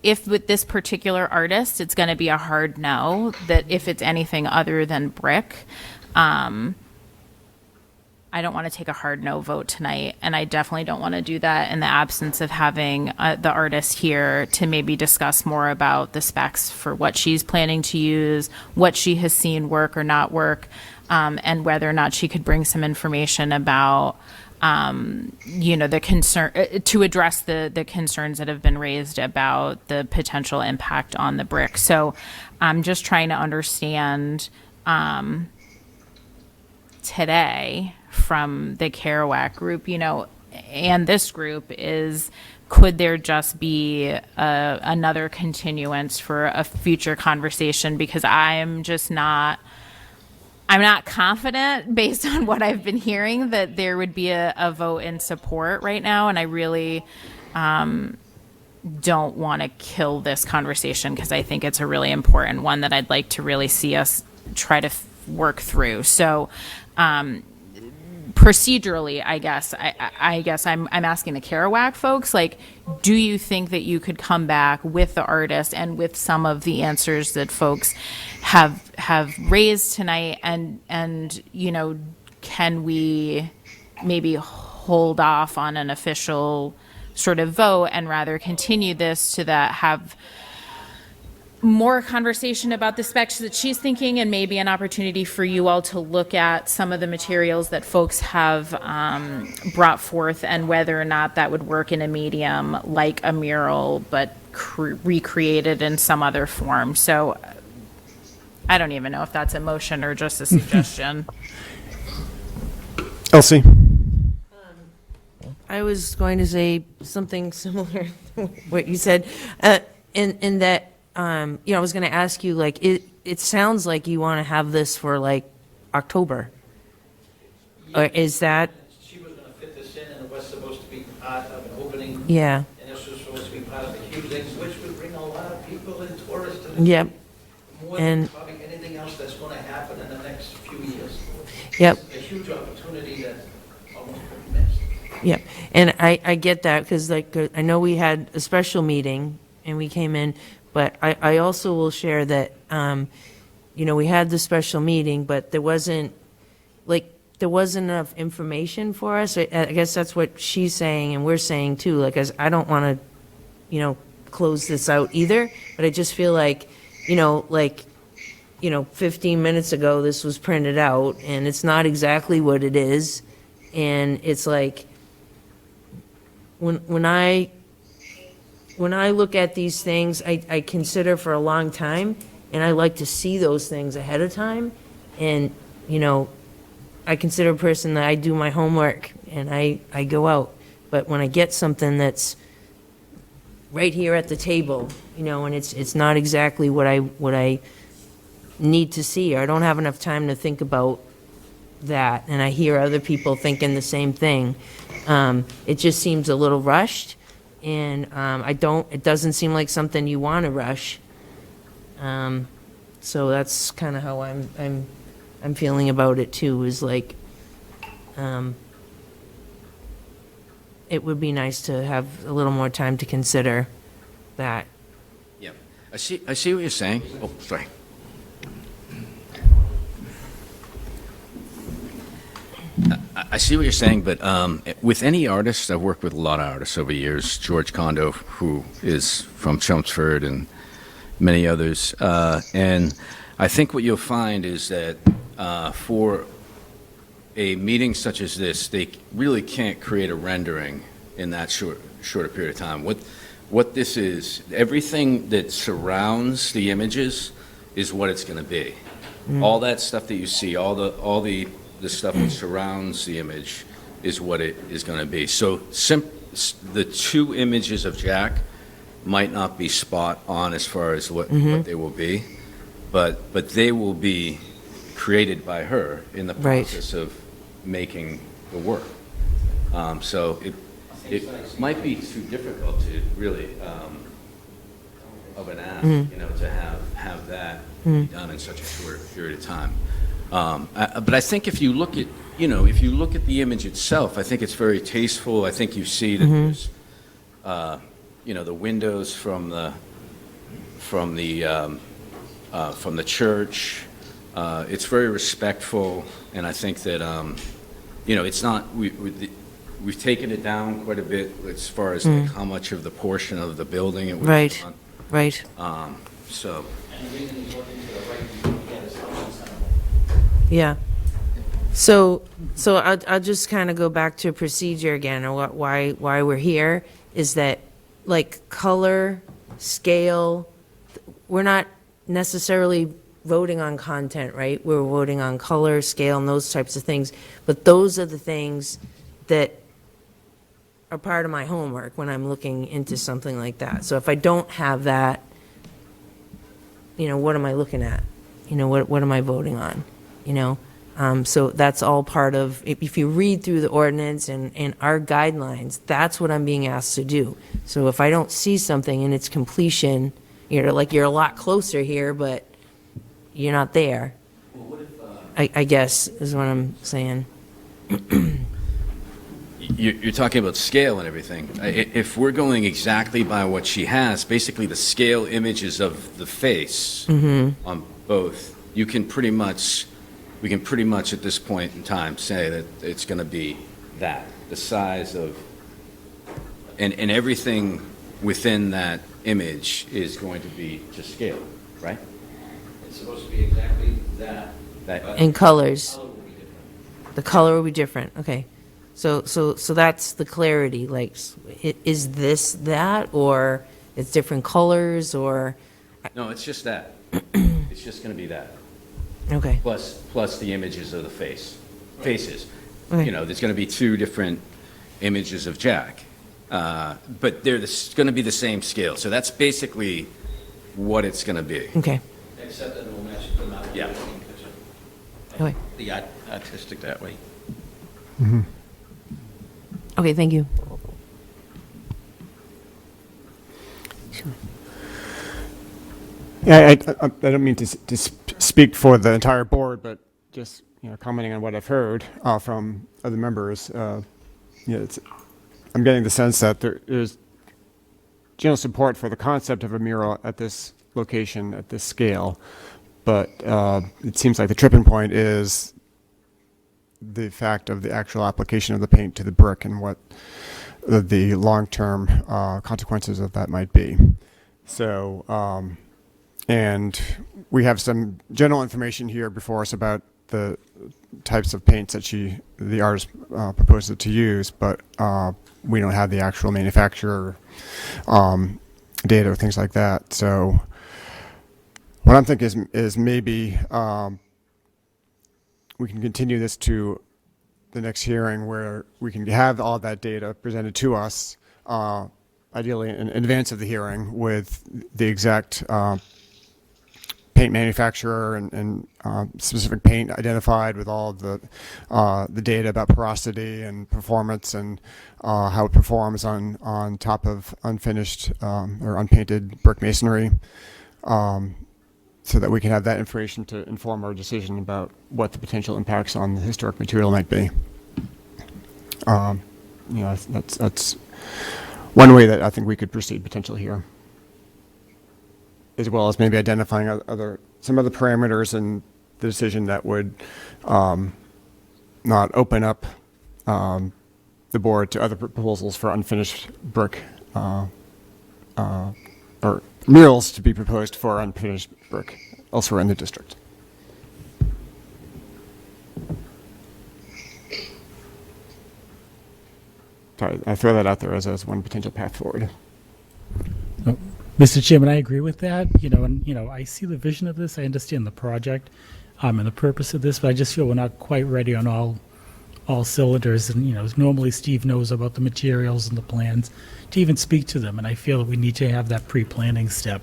[SPEAKER 4] with this particular artist, it's going to be a hard no, that if it's anything other than brick, I don't want to take a hard no vote tonight, and I definitely don't want to do that in the absence of having the artist here to maybe discuss more about the specs for what she's planning to use, what she has seen work or not work, and whether or not she could bring some information about, the concern to address the concerns that have been raised about the potential impact on the brick. So I'm just trying to understand today from the Kerouac group, and this group is, could there just be another continuance for a future conversation? Because I'm not confident, based on what I've been hearing, that there would be a vote in support right now. And I really don't want to kill this conversation, because I think it's a really important one that I'd like to really see us try to work through. So procedurally, I guess I'm asking the Kerouac folks, like, do you think that you could come back with the artist and with some of the answers that folks have raised tonight, and can we maybe hold off on an official sort of vote and rather continue this to have more conversation about the specs that she's thinking, and maybe an opportunity for you all to look at some of the materials that folks have brought forth, and whether or not that would work in a medium like a mural, but recreated in some other form. So I don't even know if that's a motion or just a suggestion.
[SPEAKER 1] Elsie?
[SPEAKER 2] I was going to say something similar to what you said, in that, I was going to ask you, like, it sounds like you want to have this for, like, October. Or is that?
[SPEAKER 3] She was going to fit this in, and it was supposed to be part of an opening.
[SPEAKER 2] Yeah.
[SPEAKER 3] And this was supposed to be part of the huge thing, which would bring a lot of people and tourists to the
[SPEAKER 2] Yep.
[SPEAKER 3] more than
[SPEAKER 2] And
[SPEAKER 3] probably anything else that's going to happen in the next few years.
[SPEAKER 2] Yep.
[SPEAKER 3] It's a huge opportunity that almost could be missed.
[SPEAKER 2] Yep. And I get that, because, like, I know we had a special meeting and we came in, but I also will share that, we had the special meeting, but there wasn't enough information for us. I guess that's what she's saying, and we're saying too, like, as I don't want to, close this out either, but I just feel like, 15 minutes ago, this was printed out, and it's not exactly what it is. And it's like, when I look at these things, I consider for a long time, and I like to see those things ahead of time. And, I consider a person that I do my homework and I go out. But when I get something that's right here at the table, and it's not exactly what I need to see, or I don't have enough time to think about that, and I hear other people thinking the same thing, it just seems a little rushed. And it doesn't seem like something you want to rush. So that's kind of how I'm feeling about it too, is like, it would be nice to have a little more time to consider that.
[SPEAKER 12] Yep. I see what you're saying. Oh, sorry. I see what you're saying, but with any artist, I've worked with a lot of artists over the years. George Kondo, who is from Chelmsford, and many others. And I think what you'll find is that for a meeting such as this, they really can't create a rendering in that shorter period of time. What this is, everything that surrounds the images is what it's going to be. All that stuff that you see, all the stuff that surrounds the image is what it is going to be. So the two images of Jack might not be spot on as far as what they will be, but they will be created by her in the process of making the work. So it might be too difficult to really of an ask, to have that be done in such a short period of time. But I think if you look at the image itself, I think it's very tasteful. I think you see that there's the windows from the church. It's very respectful, and I think that it's not. We've taken it down quite a bit as far as like how much of the portion of the building it was.
[SPEAKER 2] Right.
[SPEAKER 12] So.
[SPEAKER 2] Yeah. So I'll just kind of go back to procedure again, or why we're here is that, like, color, scale, we're not necessarily voting on content, right? We're voting on color, scale, and those types of things. But those are the things that are part of my homework when I'm looking into something like that. So if I don't have that, what am I looking at? What am I voting on? So that's all part of, if you read through the ordinance and our guidelines, that's what I'm being asked to do. So if I don't see something in its completion, you're a lot closer here, but you're not there. I guess is what I'm saying.
[SPEAKER 12] You're talking about scale and everything. If we're going exactly by what she has, basically the scale images of the face on both, we can pretty much at this point in time say that it's going to be that, the size of, and everything within that image is going to be to scale, right? It's supposed to be exactly that.
[SPEAKER 2] In colors. The color will be different. Okay. So that's the clarity. Like, is this that, or it's different colors, or?
[SPEAKER 12] No, it's just that. It's just going to be that.
[SPEAKER 2] Okay.
[SPEAKER 12] Plus the images of the faces.
[SPEAKER 2] Okay.
[SPEAKER 12] There's going to be two different images of Jack, but they're going to be the same scale. So that's basically what it's going to be.
[SPEAKER 2] Okay.
[SPEAKER 3] Except that it will match the map.
[SPEAKER 12] Yeah.
[SPEAKER 2] Okay.
[SPEAKER 3] The artistic that way.
[SPEAKER 2] Okay, thank you.
[SPEAKER 1] Yeah, I don't mean to speak for the entire board, but just commenting on what I've heard from other members. I'm getting the sense that there is general support for the concept of a mural at this location, at this scale, but it seems like the tripping point is the fact of the actual application of the paint to the brick and what the long-term consequences of that might be. So, and we have some general information here before us about the types of paints that the artist proposes to use, but we don't have the actual manufacturer data or things like that. So what I'm thinking is maybe we can continue this to the next hearing where we can have all that data presented to us, ideally in advance of the hearing, with the exact paint manufacturer and specific paint identified, with all of the data about porosity and performance and how it performs on top of unfinished or unpainted brick masonry. So that we can have that information to inform our decision about what the potential impacts on the historic material might be. That's one way that I think we could proceed potentially here, as well as maybe identifying some other parameters in the decision that would not open up the board to other proposals for unfinished brick or murals to be proposed for unfinished brick elsewhere in the district. Sorry, I throw that out there as one potential path forward.
[SPEAKER 8] Mr. Chairman, I agree with that. I see the vision of this. I understand the project and the purpose of this, but I just feel we're not quite ready on all cylinders. And, normally Steve knows about the materials and the plans to even speak to them. And I feel that we need to have that pre-planning step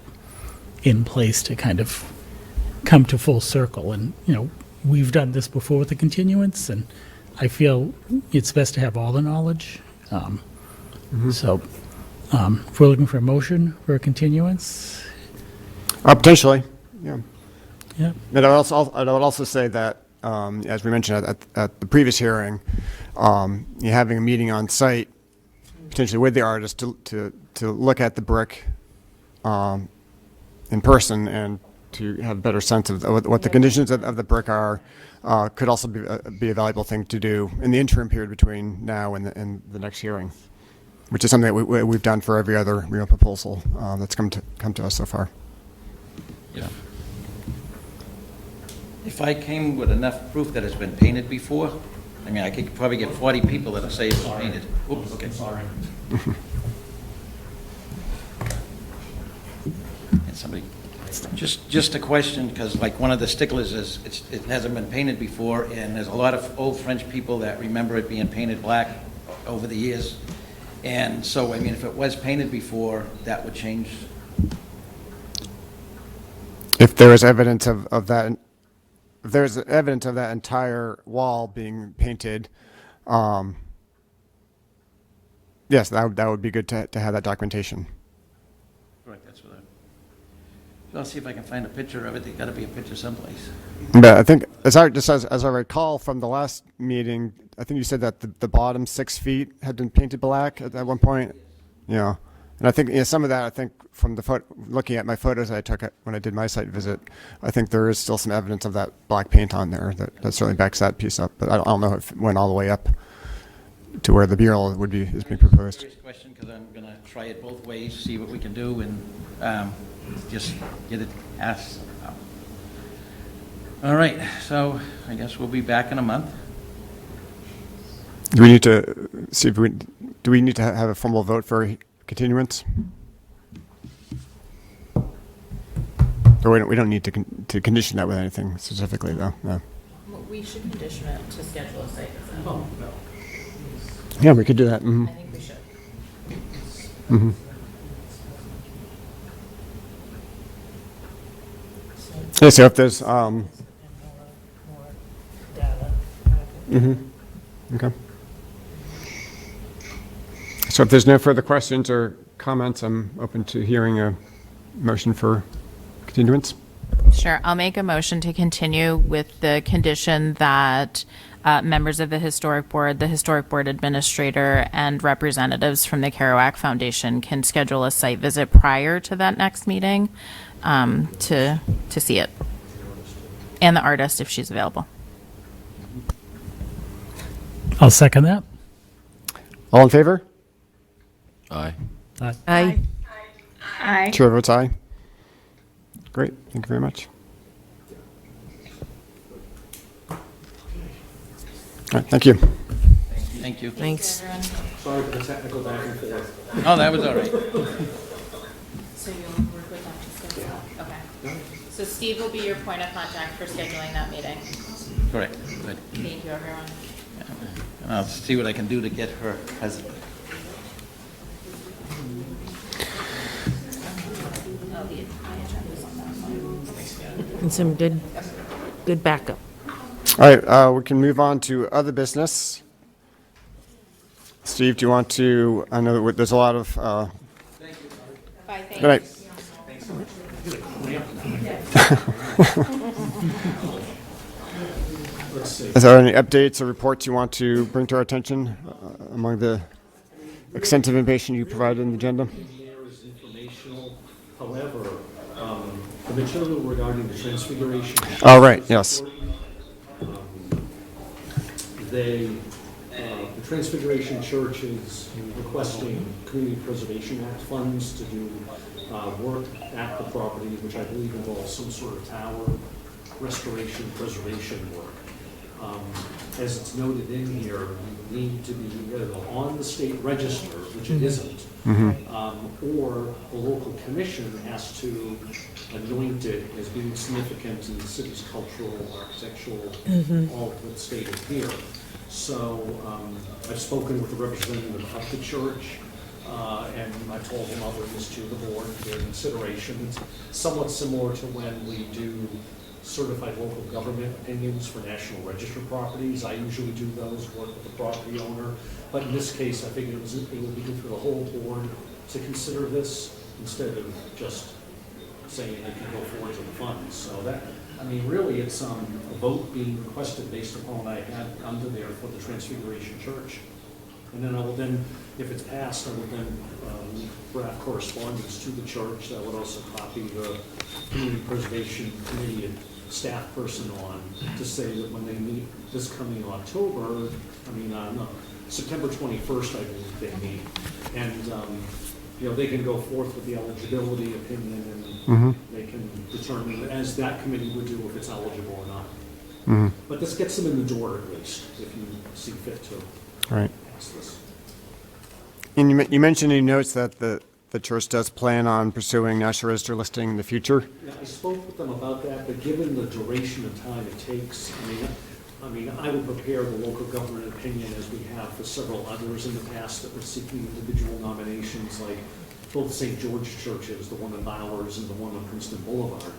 [SPEAKER 8] in place to kind of come to full circle. And, we've done this before with the continuance, and I feel it's best to have all the knowledge. So if we're looking for a motion for a continuance.
[SPEAKER 1] Potentially, yeah.
[SPEAKER 8] Yeah.
[SPEAKER 1] But I would also say that, as we mentioned at the previous hearing, having a meeting on site, potentially with the artist, to look at the brick in person and to have a better sense of what the conditions of the brick are, could also be a valuable thing to do in the interim period between now and the next hearing, which is something that we've done for every other proposal that's come to us so far.
[SPEAKER 3] Yeah. If I came with enough proof that it's been painted before, I mean, I could probably get 40 people that'll say it's painted. Oops, okay.
[SPEAKER 10] Sorry.
[SPEAKER 3] And somebody, just a question, because like one of the sticklers is, it hasn't been painted before, and there's a lot of old French people that remember it being painted black over the years. And so, I mean, if it was painted before, that would change.
[SPEAKER 1] If there is evidence of that, if there's evidence of that entire wall being painted, yes, that would be good to have that documentation.
[SPEAKER 3] Right, that's what I'll see if I can find a picture of it. There's got to be a picture someplace.
[SPEAKER 1] But I think, as I recall from the last meeting, I think you said that the bottom 6 feet had been painted black at one point. Yeah. And I think some of that, I think from the looking at my photos I took when I did my site visit, I think there is still some evidence of that black paint on there that certainly backs that piece up. But I don't know if it went all the way up to where the mural is being proposed.
[SPEAKER 3] Serious question, because I'm going to try it both ways, see what we can do, and just get it asked. All right, so I guess we'll be back in a month.
[SPEAKER 1] Do we need to see if do we need to have a formal vote for continuance? Or we don't need to condition that with anything specifically, though. No.
[SPEAKER 4] We should condition it to schedule a site visit. Oh, no.
[SPEAKER 1] Yeah, we could do that. Mm-hmm.
[SPEAKER 4] I think we should.
[SPEAKER 1] Mm-hmm. Yeah, so if there's okay. So if there's no further questions or comments, I'm open to hearing a motion for continuance.
[SPEAKER 4] Sure. I'll make a motion to continue with the condition that members of the Historic Board Administrator, and representatives from the Kerouac Foundation can schedule a site visit prior to that next meeting to see it, and the artist if she's available.
[SPEAKER 8] I'll second that.
[SPEAKER 1] All in favor?
[SPEAKER 5] Aye.
[SPEAKER 2] Aye.
[SPEAKER 7] Aye.
[SPEAKER 1] Chair votes aye. Great. Thank you very much. All right. Thank you.
[SPEAKER 3] Thank you.
[SPEAKER 2] Thanks.
[SPEAKER 6] Sorry for the technical back and forth.
[SPEAKER 3] Oh, that was all right.
[SPEAKER 4] So you'll work with them to schedule that? Okay. So Steve will be your point of contact for scheduling that meeting.
[SPEAKER 3] Correct. Good.
[SPEAKER 4] Thank you, everyone.
[SPEAKER 3] And I'll see what I can do to get her husband.
[SPEAKER 2] And some good backup.
[SPEAKER 1] All right. We can move on to other business. Steve, do you want to? I know that there's a lot of.
[SPEAKER 4] Bye, thanks.
[SPEAKER 1] Good night. Is there any updates or reports you want to bring to our attention among the extensive information you provided in the agenda?
[SPEAKER 6] Is informational. However, the material regarding the transfiguration.
[SPEAKER 1] Oh, right. Yes.
[SPEAKER 6] They Transfiguration Church is requesting Community Preservation Act funds to do work at the property, which I believe involves some sort of tower restoration, preservation work. As it's noted in here, you need to be either on the state register, which it isn't, or the local commission has to anoint it as being significant in the city's cultural, architectural, all that's stated here. So I've spoken with the representative of the church, and I told them I'll bring this to the board for their consideration. It's somewhat similar to when we do certified local government opinions for National Register properties. I usually do those, work with the property owner. But in this case, I figured it would be good for the whole board to consider this instead of just saying they can go forward to the funds. So that, I mean, really, it's a vote being requested based upon what I had under there for the Transfiguration Church. And then I will then, if it's passed, I will then draft correspondence to the church. I would also copy the Community Preservation Committee and staff person on to say that when they meet this coming October, I mean, no, September 21st, I believe they meet. And, you know, they can go forth with the eligibility opinion and they can determine, as that committee would do, if it's eligible or not. But this gets them in the door at least, if you see fit to.
[SPEAKER 1] Right.
[SPEAKER 6] This.
[SPEAKER 1] And you mentioned in your notes that the church does plan on pursuing National Register listing in the future.
[SPEAKER 6] Yeah, I spoke with them about that, but given the duration of time it takes, I mean, I would prepare the local government opinion as we have for several others in the past that were seeking individual nominations, like both St. George churches, the one in Bowers and the one on Princeton Boulevard.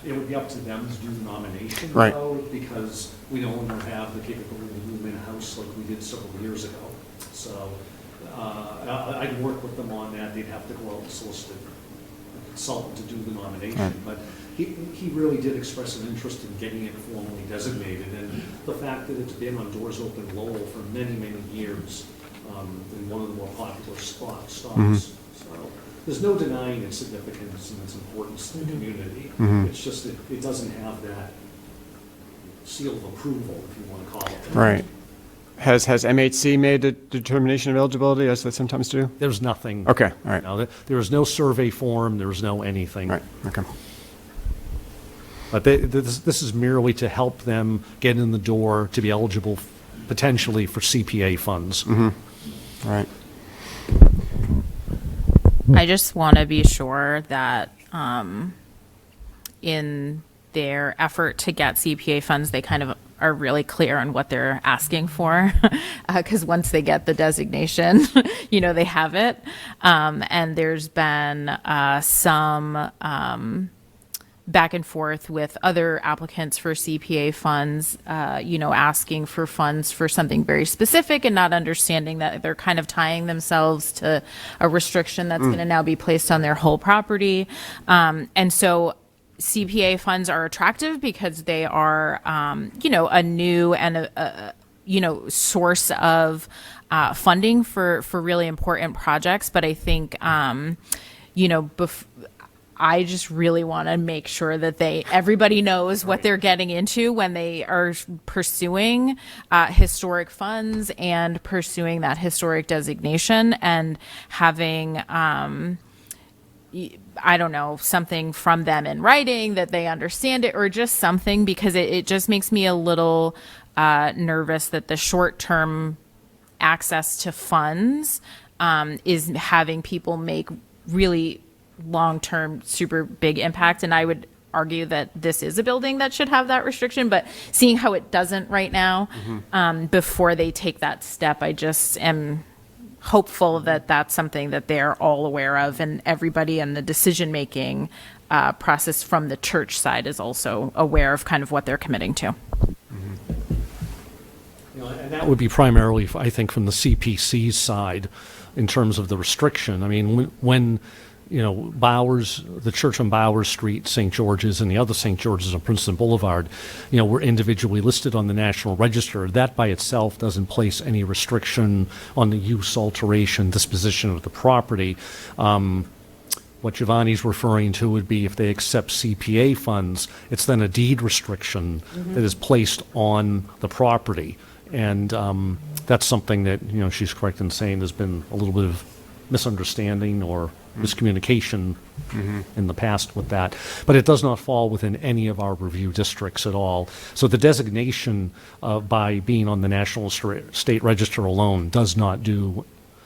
[SPEAKER 6] It would be up to them to do the nomination,
[SPEAKER 1] right,
[SPEAKER 6] though, because we no longer have the capability to do them in-house like we did several years ago. So I'd work with them on that. They'd have to go out and solicit a consultant to do the nomination.
[SPEAKER 1] Right.
[SPEAKER 6] But he really did express an interest in getting it formally designated. And the fact that it's been on Doors Open Lowell for many, many years in one of the more popular stops. So there's no denying its significance and its importance to the community. It's just that it doesn't have that seal of approval, if you want to call it that.
[SPEAKER 1] Right. Has MHC made a determination of eligibility, as they sometimes do?
[SPEAKER 9] There's nothing.
[SPEAKER 1] Okay, all right.
[SPEAKER 9] No, there was no survey form, there was no anything.
[SPEAKER 1] Right, okay.
[SPEAKER 9] But this is merely to help them get in the door to be eligible potentially for CPA funds.
[SPEAKER 1] All right.
[SPEAKER 4] I just want to be sure that in their effort to get CPA funds, they kind of are really clear on what they're asking for, because once they get the designation, you know, they have it. And there's been some back and forth with other applicants for CPA funds, you know, asking for funds for something very specific and not understanding that they're kind of tying themselves to a restriction that's going to now be placed on their whole property. And so CPA funds are attractive because they are, you know, a new and a you know, source of funding for really important projects. But I think, you know, I just really want to make sure that everybody knows what they're getting into when they are pursuing historic funds and pursuing that historic designation, and having, I don't know, something from them in writing that they understand it, or just something, because it just makes me a little nervous that the short-term access to funds is having people make really long-term super big impact. And I would argue that this is a building that should have that restriction, but seeing how it doesn't right now, before they take that step, I just am hopeful that that's something that they're all aware of, and everybody in the decision-making process from the church side is also aware of kind of what they're committing to.
[SPEAKER 9] You know, and that would be primarily, I think, from the CPC's side in terms of the restriction. I mean, when you know, Bowers, the church on Bowers Street, St. George's, and the other St. George's on Princeton Boulevard, you know, were individually listed on the National Register. That by itself doesn't place any restriction on the use, alteration, disposition of the property. What Giovanni's referring to would be if they accept CPA funds, it's then a deed restriction that is placed on the property. And that's something that, she's correct in saying there's been a little bit of misunderstanding or miscommunication in the past with that. But it does not fall within any of our review districts at all. So the designation by being on the National State Register alone does not do,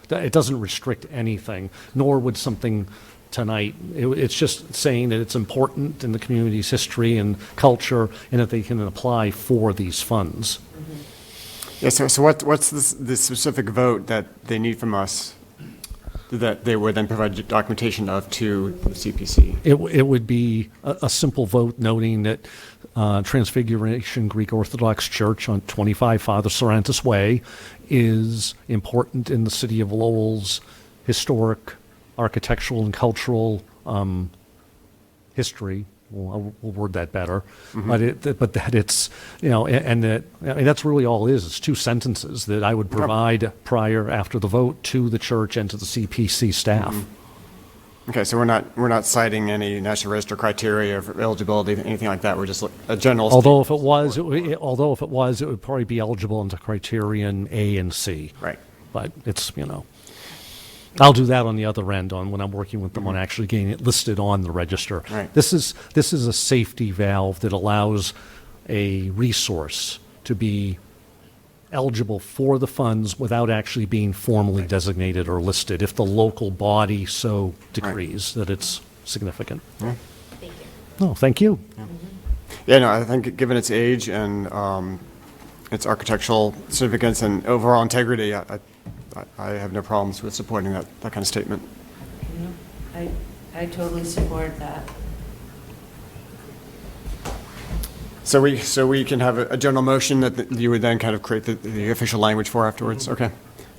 [SPEAKER 9] it doesn't restrict anything, nor would something tonight. It's just saying that it's important in the community's history and culture and that they can apply for these funds.
[SPEAKER 1] Yeah, so what's the specific vote that they need from us that they would then provide documentation of to the CPC?
[SPEAKER 9] It would be a simple vote noting that Transfiguration Greek Orthodox Church on 25 Father Sorantis Way is important in the city of Lowell's historic, architectural, and cultural history. Well, we'll word that better, but that it's, and that, I mean, that's really all it is. It's two sentences that I would provide prior, after the vote, to the church and to the CPC staff.
[SPEAKER 1] Okay, so we're not citing any National Register criteria for eligibility, anything like that. We're just a general.
[SPEAKER 9] Although if it was, it would probably be eligible into criterion A and C.
[SPEAKER 1] Right.
[SPEAKER 9] But it's, I'll do that on the other end when I'm working with them on actually getting it listed on the register.
[SPEAKER 1] Right.
[SPEAKER 9] This is a safety valve that allows a resource to be eligible for the funds without actually being formally designated or listed, if the local body so decrees that it's significant.
[SPEAKER 1] Yeah.
[SPEAKER 4] Thank you.
[SPEAKER 9] No, thank you.
[SPEAKER 1] Yeah, no, I think given its age and its architectural significance and overall integrity, I have no problems with supporting that kind of statement.
[SPEAKER 2] I totally support that.
[SPEAKER 1] So we can have a general motion that you would then kind of create the official language for afterwards. Okay. All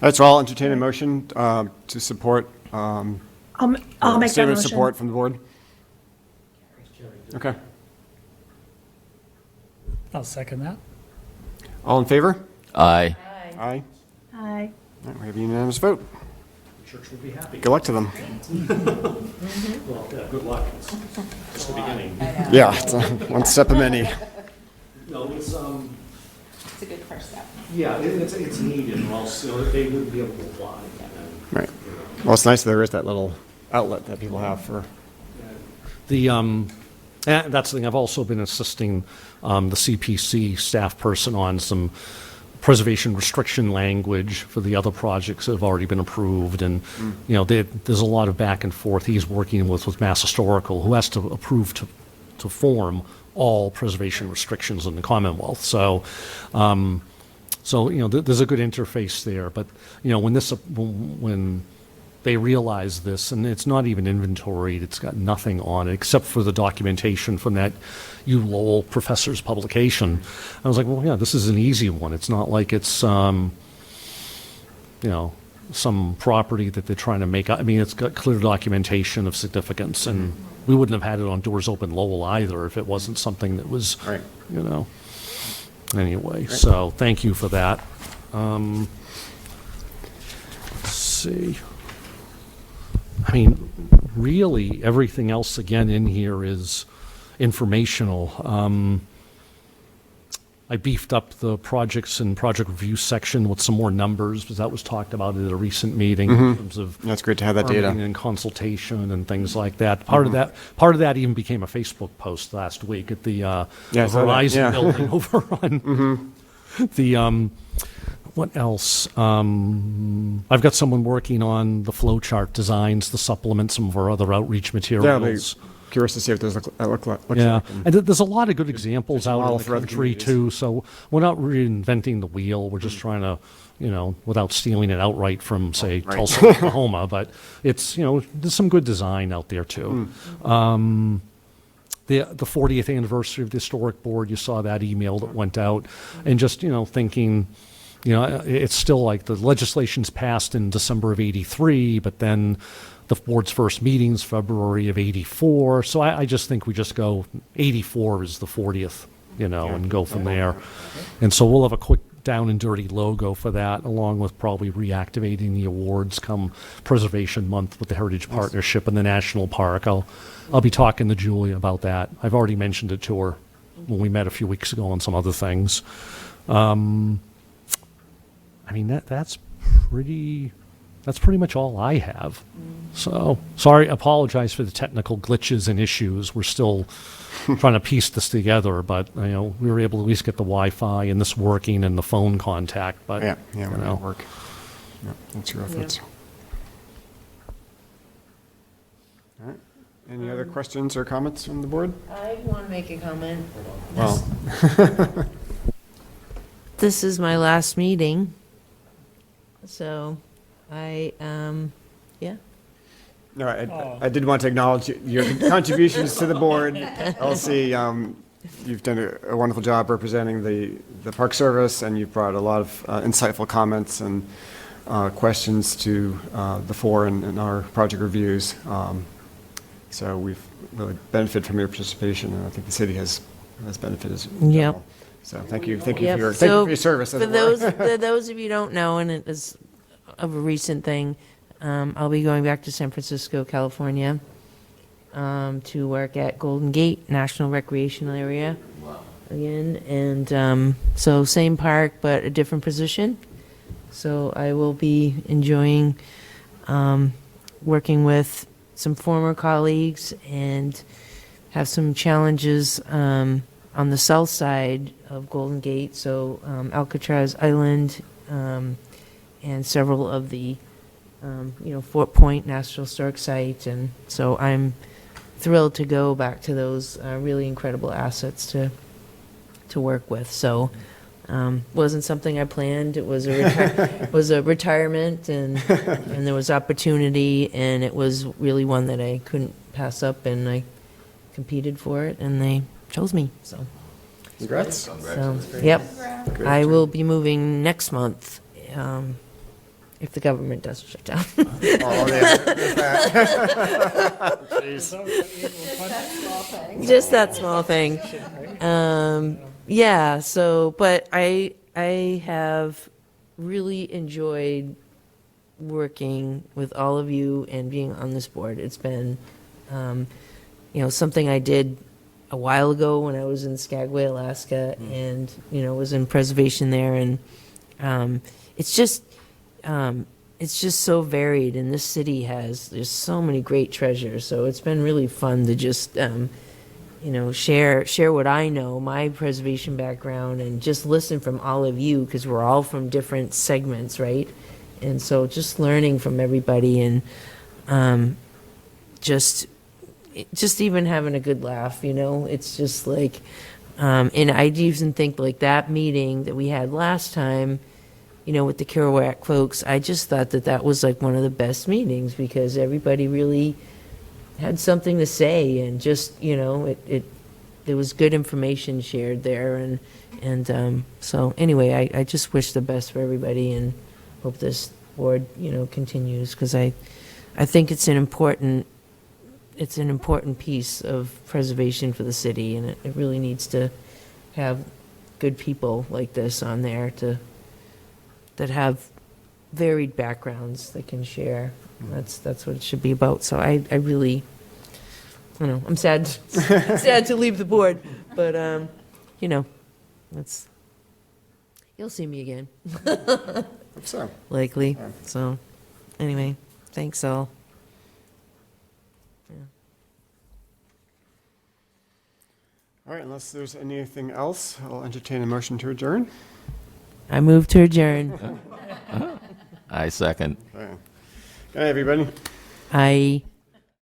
[SPEAKER 1] right, so I'll entertain a motion to support.
[SPEAKER 11] I'll make that
[SPEAKER 1] statement of
[SPEAKER 11] motion.
[SPEAKER 1] support from the board. Okay.
[SPEAKER 8] I'll second that.
[SPEAKER 1] All in favor?
[SPEAKER 5] Aye.
[SPEAKER 1] Aye.
[SPEAKER 11] Aye.
[SPEAKER 1] All right, we have a unanimous vote.
[SPEAKER 6] The church will be happy.
[SPEAKER 1] Good luck to them.
[SPEAKER 6] Well, yeah, good luck. It's just the beginning.
[SPEAKER 1] Yeah, it's one step of many.
[SPEAKER 6] No, it's,
[SPEAKER 4] It's a good first step.
[SPEAKER 6] yeah, it's needed, or else they wouldn't be able to apply.
[SPEAKER 1] Right. Well, it's nice that there is that little outlet that people have for.
[SPEAKER 9] That's the thing. I've also been assisting the CPC staff person on some preservation restriction language for the other projects that have already been approved, and there's a lot of back and forth. He's working with Mass Historical, who has to approve to form all preservation restrictions in the Commonwealth. So, there's a good interface there. But when they realize this, and it's not even inventoried, it's got nothing on it except for the documentation from that Lowell professor's publication. I was like, well, yeah, this is an easy one. It's not like it's, some property that they're trying to make. I mean, it's got clear documentation of significance, and we wouldn't have had it on Doors Open Lowell either if it wasn't something that was,
[SPEAKER 1] Right.
[SPEAKER 9] Anyway, so thank you for that. Let's see. I mean, really, everything else again in here is informational. I beefed up the projects and project review section with some more numbers, because that was talked about at a recent meeting in terms of
[SPEAKER 1] That's great to have that data.
[SPEAKER 9] permitting and consultation and things like that. Part of that even became a Facebook post last week at the
[SPEAKER 1] I saw that,
[SPEAKER 9] Verizon
[SPEAKER 1] yeah.
[SPEAKER 9] building over on the what else? I've got someone working on the flow chart designs, the supplement, some of our other outreach
[SPEAKER 1] Yeah, I'll be
[SPEAKER 9] materials.
[SPEAKER 1] curious to see what those look like.
[SPEAKER 9] Yeah, and there's a lot of good examples out
[SPEAKER 1] model
[SPEAKER 9] in the
[SPEAKER 1] for other
[SPEAKER 9] country
[SPEAKER 1] communities.
[SPEAKER 9] too. So we're not reinventing the wheel. We're just trying to, without stealing it outright from, say,
[SPEAKER 1] Right.
[SPEAKER 9] Tulsa, Oklahoma. But it's, there's some good design out there too. The 40th anniversary of the historic board, you saw that email that went out, and just thinking. It's still like the legislation's passed in December of '83, but then the board's first meeting's February of '84. So I just think we just go '84 is the 40th, and go from there. And so we'll have a quick down and dirty logo for that, along with probably reactivating the awards come Preservation Month with the Heritage Partnership and the National Park. I'll be talking to Julia about that. I've already mentioned it to her when we met a few weeks ago on some other things. I mean, that's pretty much all I have. So, sorry, apologize for the technical glitches and issues. We're still trying to piece this together, but, we were able to at least get the Wi-Fi and this working and the phone contact, but,
[SPEAKER 1] Yeah,
[SPEAKER 9] you
[SPEAKER 1] we're
[SPEAKER 9] know.
[SPEAKER 1] at work. Yeah, that's your efforts. All right. Any other questions or comments from the board?
[SPEAKER 2] I want to make a comment.
[SPEAKER 1] Well,
[SPEAKER 2] This is my last meeting, so I, yeah.
[SPEAKER 1] no, I did want to acknowledge your contributions to the board. Elsie, you've done a wonderful job representing the Park Service, and you've brought a lot of insightful comments and questions to the fore in our project reviews. So we've really benefited from your participation, and I think the city has benefited as well.
[SPEAKER 2] Yep.
[SPEAKER 1] So thank you for
[SPEAKER 2] Yep.
[SPEAKER 1] your
[SPEAKER 2] So,
[SPEAKER 1] service. as
[SPEAKER 2] For
[SPEAKER 1] it were.
[SPEAKER 2] for those of you who don't know, and it is of a recent thing, I'll be going back to San Francisco, California, to work at Golden Gate National Recreational Area again, and so same park but a different position. So I will be enjoying working with some former colleagues and have some challenges on the south side of Golden Gate, so Alcatraz Island, and several of the, Fort Point National Historic Site, and so I'm thrilled to go back to those really incredible assets to work with. So wasn't something I planned. It was was a retirement, and there was opportunity, and it was really one that I couldn't pass up, and I competed for it, and they chose me. So.
[SPEAKER 1] Congrats.
[SPEAKER 2] So, yep. I will be moving next month, if the government doesn't shut down.
[SPEAKER 1] Oh, yeah, there's that.
[SPEAKER 2] Just that small thing. Yeah, so, but I have really enjoyed working with all of you and being on this board. It's been, something I did a while ago when I was in Skagway, Alaska, and, was in preservation there. And it's just so varied, and this city there's so many great treasures. So it's been really fun to just, share what I know, my preservation background, and just listen from all of you, because we're all from different segments, right? And so just learning from everybody, and just even having a good laugh, it's just like, and I even think like that meeting that we had last time, with the Kerouac folks, I just thought that was like one of the best meetings, because everybody really had something to say, and just, there was good information shared there, and so anyway, I just wish the best for everybody, and hope this board, continues, because I think it's an important piece of preservation for the city, and it really needs to have good people like this on there that have varied backgrounds that can share. That's what it should be about. So I really, I'm sad to leave the board, but you'll see me again.
[SPEAKER 1] Hope so.
[SPEAKER 2] Likely.
[SPEAKER 1] Yeah.
[SPEAKER 2] So anyway, thanks all.
[SPEAKER 1] All right, unless there's anything else, I'll entertain a motion to adjourn.
[SPEAKER 2] I move to adjourn.
[SPEAKER 5] I second.
[SPEAKER 1] All right. Good night, everybody.
[SPEAKER 2] I